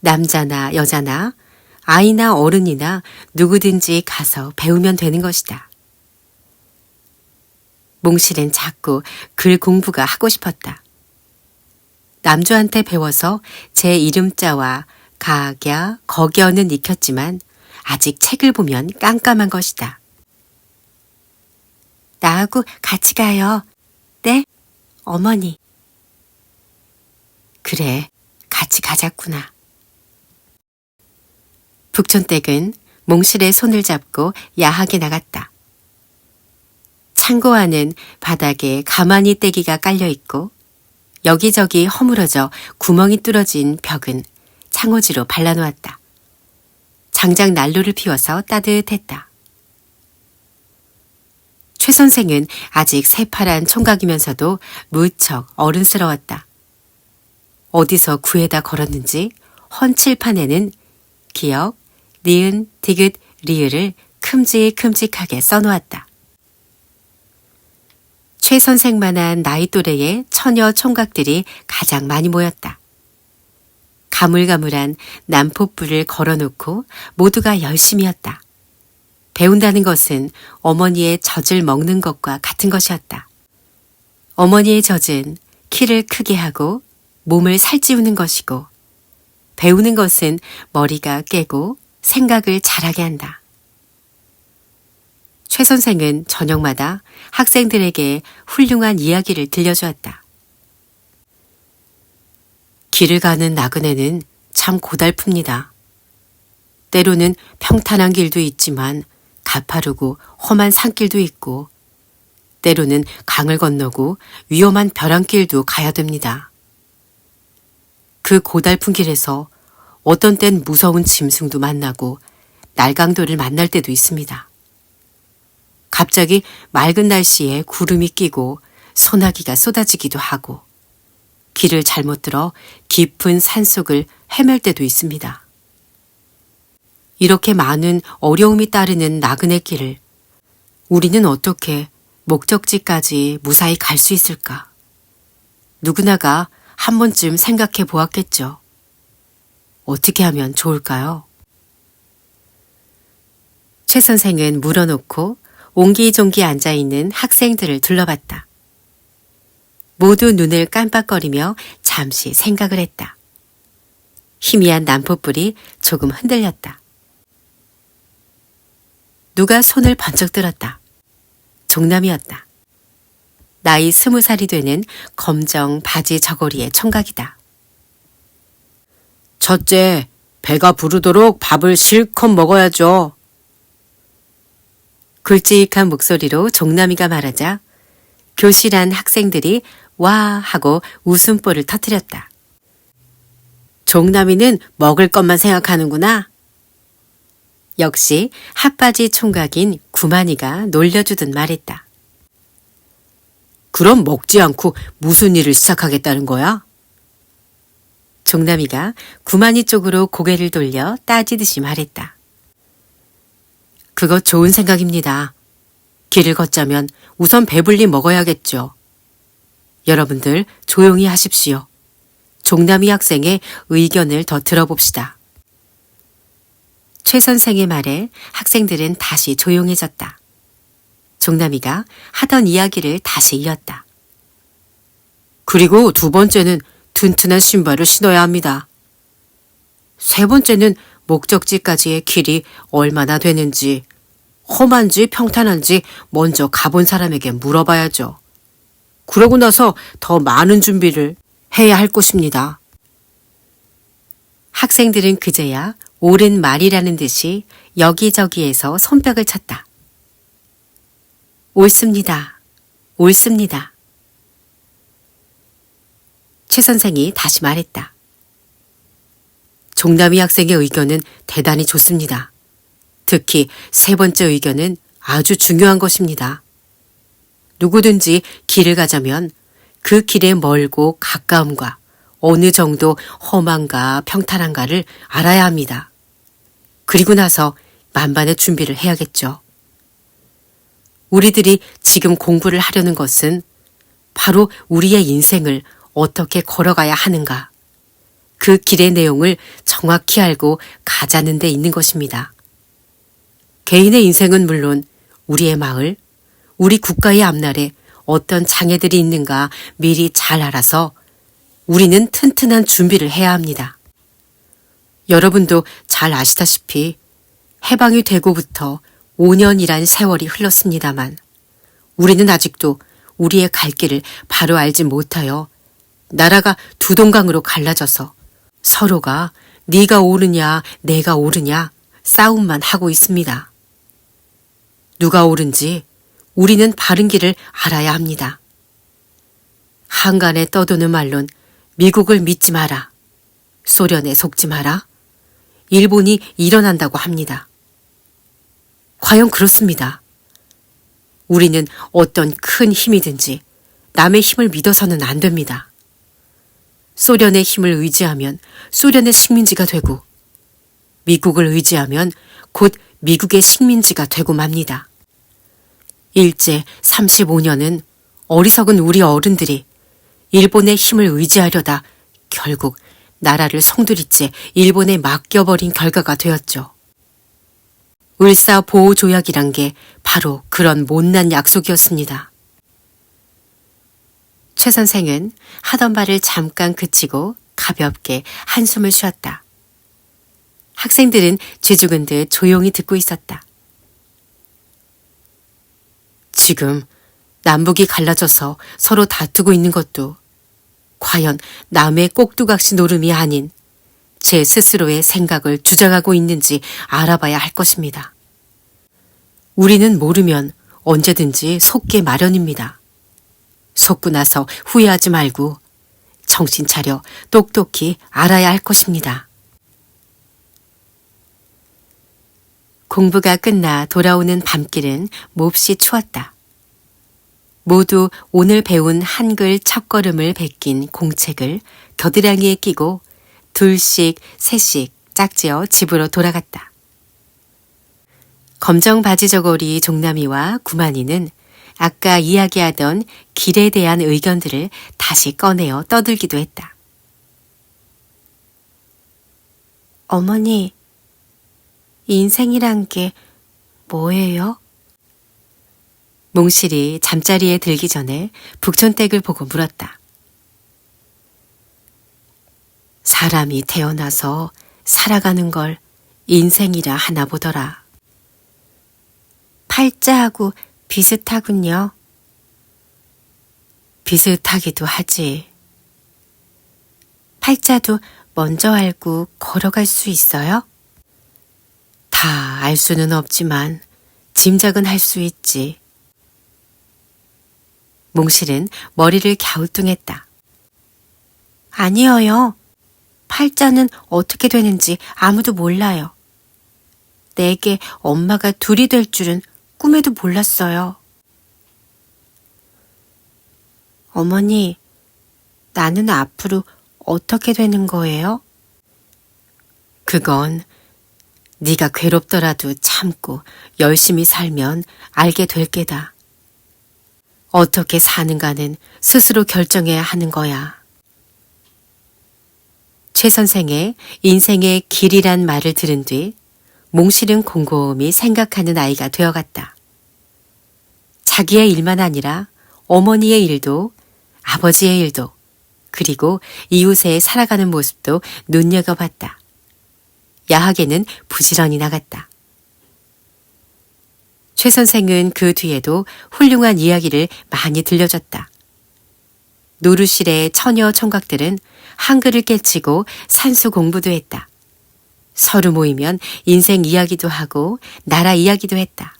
남자나 여자나 아이나 어른이나 누구든지 가서 배우면 되는 것이다. 몽실은 자꾸 글 공부가 하고 싶었다. 남조한테 배워서 제 이름자와 가야, 거겨는 익혔지만 아직 책을 보면 깜깜한 것이다. 나하고 같이 가요. 네? 어머니. 그래, 같이 가자꾸나. 북촌댁은 몽실의 손을 잡고 야학에 나갔다. 창고 안은 바닥에 가마니 떼기가 깔려있고 여기저기 허물어져 구멍이 뚫어진 벽은 창호지로 발라놓았다. 장작 난로를 피워서 따뜻했다. 최 선생은 아직 새파란 총각이면서도 무척 어른스러웠다. 어디서 구해다 걸었는지 헌 칠판에는 기역, 니은, 디귿, 리을을 큼직큼직하게 써놓았다. 최 선생만한 나이 또래의 처녀 총각들이 가장 많이 모였다. 가물가물한 난포불을 걸어놓고 모두가 열심이었다. 배운다는 것은 어머니의 젖을 먹는 것과 같은 것이었다. 어머니의 젖은 키를 크게 하고 몸을 살찌우는 것이고 배우는 것은 머리가 깨고 생각을 잘하게 한다. 최 선생은 저녁마다 학생들에게 훌륭한 이야기를 들려주었다. 길을 가는 나그네는 참 고달픕니다. 때로는 평탄한 길도 있지만 가파르고 험한 산길도 있고 때로는 강을 건너고 위험한 벼랑길도 가야 됩니다. 그 고달픈 길에서 어떤 땐 무서운 짐승도 만나고 날강도를 만날 때도 있습니다. 갑자기 맑은 날씨에 구름이 끼고 소나기가 쏟아지기도 하고 길을 잘못 들어 깊은 산속을 헤맬 때도 있습니다. 이렇게 많은 어려움이 따르는 나그네 길을 우리는 어떻게 목적지까지 무사히 갈 수 있을까? 누구나가 한 번쯤 생각해 보았겠죠. 어떻게 하면 좋을까요? 최 선생은 물어놓고 옹기종기 앉아있는 학생들을 둘러봤다. 모두 눈을 깜빡거리며 잠시 생각을 했다. 희미한 난포불이 조금 흔들렸다. 누가 손을 번쩍 들었다. 종남이었다. 나이 20살이 되는 검정 바지 저고리의 청각이다. 첫째, 배가 부르도록 밥을 실컷 먹어야죠. 굵직한 목소리로 종남이가 말하자 교실안 학생들이 와 하고 웃음보를 터뜨렸다. 종남이는 먹을 것만 생각하는구나. 역시 핫바지 총각인 구만이가 놀려주듯 말했다. 그럼 먹지 않고 무슨 일을 시작하겠다는 거야? 종남이가 구만이 쪽으로 고개를 돌려 따지듯이 말했다. 그거 좋은 생각입니다. 길을 걷자면 우선 배불리 먹어야겠죠. 여러분들 조용히 하십시오. 종남이 학생의 의견을 더 들어봅시다. 최 선생의 말에 학생들은 다시 조용해졌다. 종남이가 하던 이야기를 다시 이었다. 그리고 두 번째는 튼튼한 신발을 신어야 합니다. 세 번째는 목적지까지의 길이 얼마나 되는지, 험한지 평탄한지 먼저 가본 사람에게 물어봐야죠. 그러고 나서 더 많은 준비를 해야 할 것입니다. 학생들은 그제야 옳은 말이라는 듯이 여기저기에서 손뼉을 쳤다. 옳습니다. 옳습니다. 최 선생이 다시 말했다. 종남이 학생의 의견은 대단히 좋습니다. 특히 세 번째 의견은 아주 중요한 것입니다. 누구든지 길을 가자면 그 길의 멀고 가까움과 어느 정도 험한가 평탄한가를 알아야 합니다. 그리고 나서 만반의 준비를 해야겠죠. 우리들이 지금 공부를 하려는 것은 바로 우리의 인생을 어떻게 걸어가야 하는가, 그 길의 내용을 정확히 알고 가자는 데 있는 것입니다. 개인의 인생은 물론 우리의 마을, 우리 국가의 앞날에 어떤 장애들이 있는가 미리 잘 알아서 우리는 튼튼한 준비를 해야 합니다. 여러분도 잘 아시다시피 해방이 되고부터 5년이란 세월이 흘렀습니다만 우리는 아직도 우리의 갈 길을 바로 알지 못하여 나라가 두 동강으로 갈라져서 서로가 네가 옳으냐 내가 옳으냐 싸움만 하고 있습니다. 누가 옳은지 우리는 바른 길을 알아야 합니다. 한간에 떠도는 말론 미국을 믿지 마라, 소련에 속지 마라, 일본이 일어난다고 합니다. 과연 그렇습니다. 우리는 어떤 큰 힘이든지 남의 힘을 믿어서는 안 됩니다. 소련의 힘을 의지하면 소련의 식민지가 되고 미국을 의지하면 곧 미국의 식민지가 되고 맙니다. 일제 35년은 어리석은 우리 어른들이 일본의 힘을 의지하려다 결국 나라를 송두리째 일본에 맡겨버린 결과가 되었죠. 을사보호조약이란 게 바로 그런 못난 약속이었습니다. 최 선생은 하던 말을 잠깐 그치고 가볍게 한숨을 쉬었다. 학생들은 쥐죽은 듯 조용히 듣고 있었다. 지금 남북이 갈라져서 서로 다투고 있는 것도 과연 남의 꼭두각시 노름이 아닌 제 스스로의 생각을 주장하고 있는지 알아봐야 할 것입니다. 우리는 모르면 언제든지 속게 마련입니다. 속고 나서 후회하지 말고 정신 차려 똑똑히 알아야 할 것입니다. 공부가 끝나 돌아오는 밤길은 몹시 추웠다. 모두 오늘 배운 한글 첫걸음을 베낀 공책을 겨드랑이에 끼고 둘씩 셋씩 짝지어 집으로 돌아갔다. 검정 바지 저고리 종남이와 구만이는 아까 이야기하던 길에 대한 의견들을 다시 꺼내어 떠들기도 했다. 어머니, 인생이란 게 뭐예요? 몽실이 잠자리에 들기 전에 북촌댁을 보고 물었다. 사람이 태어나서 살아가는 걸 인생이라 하나 보더라. 팔자하고 비슷하군요. 비슷하기도 하지. 팔자도 먼저 알고 걸어갈 수 있어요? 다 알 수는 없지만 짐작은 할 수 있지. 몽실은 머리를 갸우뚱했다. 아니에요. 팔자는 어떻게 되는지 아무도 몰라요. 내게 엄마가 둘이 될 줄은 꿈에도 몰랐어요. 어머니, 나는 앞으로 어떻게 되는 거예요? 그건 네가 괴롭더라도 참고 열심히 살면 알게 될 게다. 어떻게 사는가는 스스로 결정해야 하는 거야. 최 선생의 인생의 길이란 말을 들은 뒤 몽실은 곰곰이 생각하는 아이가 되어갔다. 자기의 일만 아니라 어머니의 일도 아버지의 일도 그리고 이웃의 살아가는 모습도 눈여겨봤다. 야학에는 부지런히 나갔다. 최 선생은 그 뒤에도 훌륭한 이야기를 많이 들려줬다. 노루실의 처녀 총각들은 한글을 깨치고 산수 공부도 했다. 서로 모이면 인생 이야기도 하고 나라 이야기도 했다.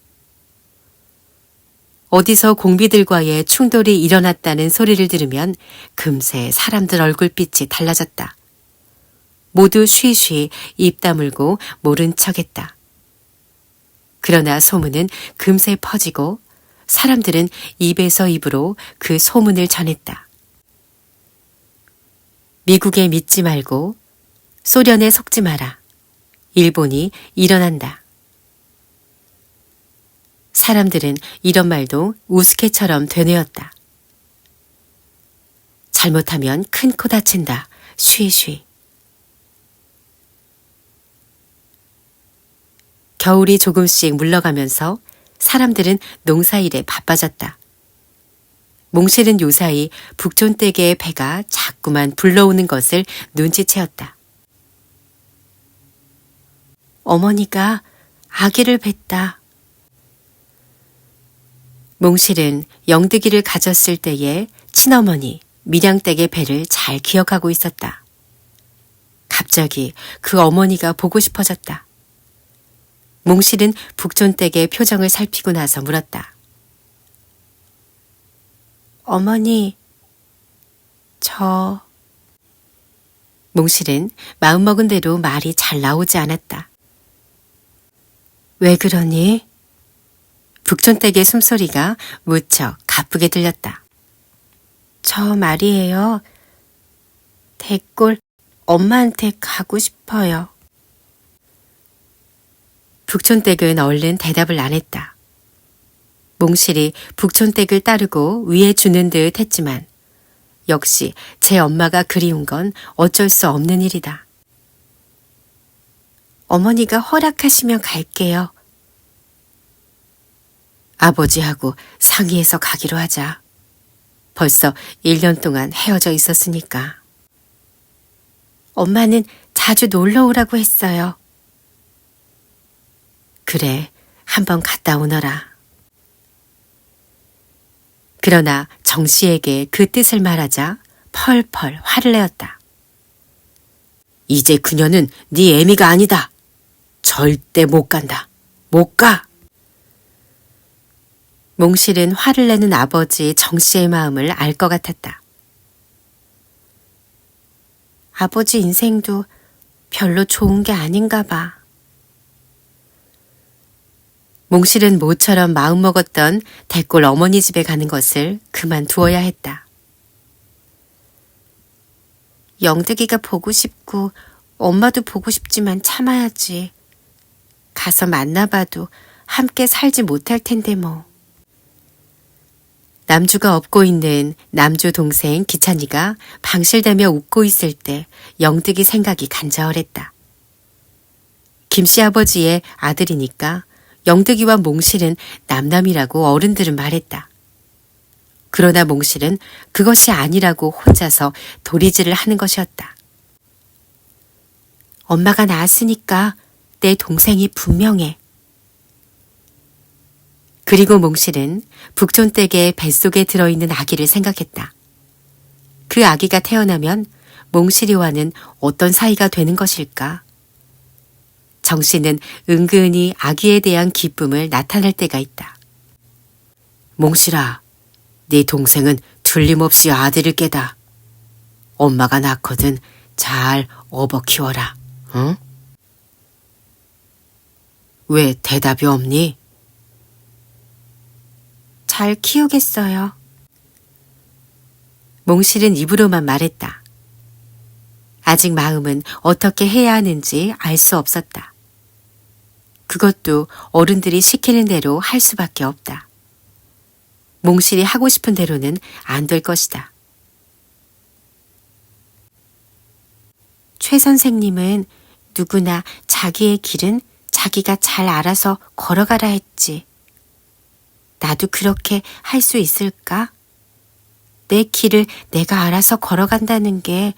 어디서 공비들과의 충돌이 일어났다는 소리를 들으면 금세 사람들 얼굴빛이 달라졌다. 모두 쉬쉬 입 다물고 모른 척했다. 그러나 소문은 금세 퍼지고 사람들은 입에서 입으로 그 소문을 전했다. 미국에 믿지 말고 소련에 속지 마라. 일본이 일어난다. 사람들은 이런 말도 우스개처럼 되뇌었다. 잘못하면 큰 코 다친다. 쉬쉬. 겨울이 조금씩 물러가면서 사람들은 농사일에 바빠졌다. 몽실은 요사이 북촌댁의 배가 자꾸만 불러오는 것을 눈치채었다. 어머니가 아기를 뱄다. 몽실은 영득이를 가졌을 때의 친어머니 밀양댁의 배를 잘 기억하고 있었다. 갑자기 그 어머니가 보고 싶어졌다. 몽실은 북촌댁의 표정을 살피고 나서 물었다. 어머니, 몽실은 마음먹은 대로 말이 잘 나오지 않았다. 왜 그러니? 북촌댁의 숨소리가 무척 가쁘게 들렸다. 저 말이에요. 대골 엄마한테 가고 싶어요. 북촌댁은 얼른 대답을 안 했다. 몽실이 북촌댁을 따르고 위해 주는 듯 했지만 역시 제 엄마가 그리운 건 어쩔 수 없는 일이다. 어머니가 허락하시면 갈게요. 아버지하고 상의해서 가기로 하자. 벌써 1년 동안 헤어져 있었으니까. 엄마는 자주 놀러 오라고 했어요. 그래, 한번 갔다 오너라. 그러나 정씨에게 그 뜻을 말하자 펄펄 화를 내었다. 이제 그녀는 네 애미가 아니다. 절대 못 간다. 못 가. 몽실은 화를 내는 아버지 정씨의 마음을 알 것 같았다. 아버지 인생도 별로 좋은 게 아닌가 봐. 몽실은 모처럼 마음먹었던 대골 어머니 집에 가는 것을 그만두어야 했다. 영득이가 보고 싶고 엄마도 보고 싶지만 참아야지. 가서 만나봐도 함께 살지 못할 텐데 뭐. 남주가 업고 있는 남주 동생 기찬이가 방실대며 웃고 있을 때 영득이 생각이 간절했다. 김씨 아버지의 아들이니까 영득이와 몽실은 남남이라고 어른들은 말했다. 그러나 몽실은 그것이 아니라고 혼자서 도리질을 하는 것이었다. 엄마가 낳았으니까 내 동생이 분명해. 그리고 몽실은 북촌댁의 뱃속에 들어있는 아기를 생각했다. 그 아기가 태어나면 몽실이와는 어떤 사이가 되는 것일까? 정씨는 은근히 아기에 대한 기쁨을 나타낼 때가 있다. 몽실아, 네 동생은 틀림없이 아들일 게다. 엄마가 낳거든 잘 업어 키워라, 응? 왜 대답이 없니? 잘 키우겠어요. 몽실은 입으로만 말했다. 아직 마음은 어떻게 해야 하는지 알 수 없었다. 그것도 어른들이 시키는 대로 할 수밖에 없다. 몽실이 하고 싶은 대로는 안 될 것이다. 최 선생님은 누구나 자기의 길은 자기가 잘 알아서 걸어가라 했지. 나도 그렇게 할 수 있을까? 내 길을 내가 알아서 걸어간다는 게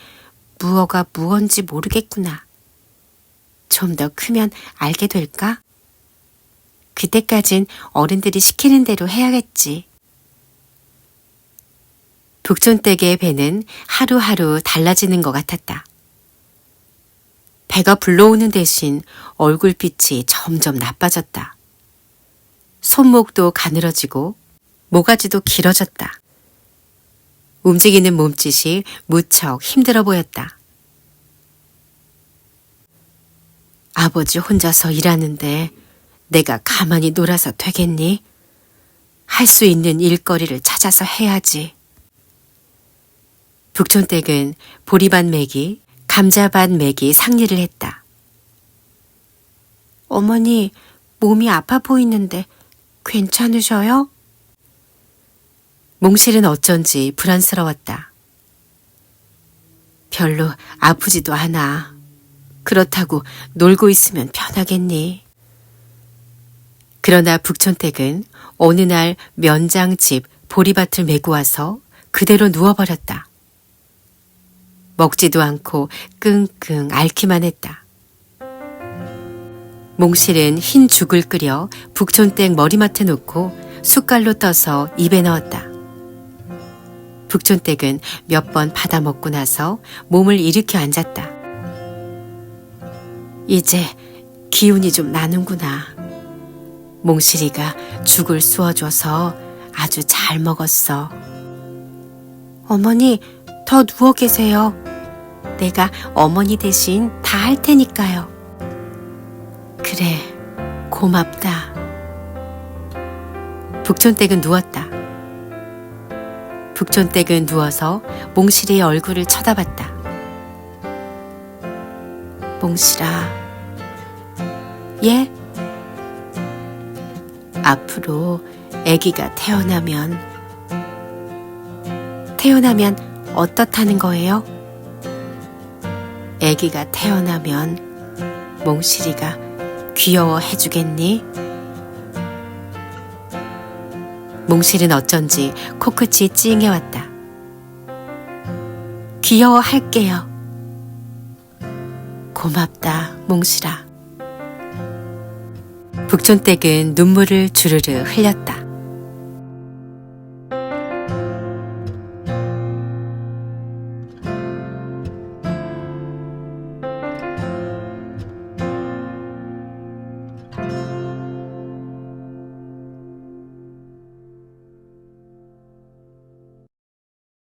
무엇가 무언지 모르겠구나. 좀 더 크면 알게 될까? 그때까진 어른들이 시키는 대로 해야겠지. 북촌댁의 배는 하루하루 달라지는 것 같았다. 배가 불러오는 대신 얼굴빛이 점점 나빠졌다. 손목도 가늘어지고 모가지도 길어졌다. 움직이는 몸짓이 무척 힘들어 보였다. 아버지 혼자서 일하는데 내가 가만히 놀아서 되겠니? 할 수 있는 일거리를 찾아서 해야지. 북촌댁은 보리밭 매기, 감자밭 매기 상리를 했다. 어머니, 몸이 아파 보이는데 괜찮으셔요? 몽실은 어쩐지 불안스러웠다. 별로 아프지도 않아. 그렇다고 놀고 있으면 편하겠니? 그러나 북촌댁은 어느 날 면장집 보리밭을 메고 와서 그대로 누워버렸다. 먹지도 않고 끙끙 앓기만 했다. 몽실은 흰 죽을 끓여 북촌댁 머리맡에 놓고 숟갈로 떠서 입에 넣었다. 북촌댁은 몇 번 받아 먹고 나서 몸을 일으켜 앉았다. 이제 기운이 좀 나는구나. 몽실이가 죽을 쑤어줘서 아주 잘 먹었어. 어머니, 더 누워 계세요. 내가 어머니 대신 다 할 테니까요. 그래, 고맙다. 북촌댁은 누웠다. 북촌댁은 누워서 몽실이의 얼굴을 쳐다봤다. 몽실아, 예? 앞으로 아기가 태어나면 어떻다는 거예요? 아기가 태어나면 몽실이가 귀여워해 주겠니? 몽실은 어쩐지 코끝이 찡해왔다. 귀여워할게요. 고맙다, 몽실아. 북촌댁은 눈물을 주르르 흘렸다.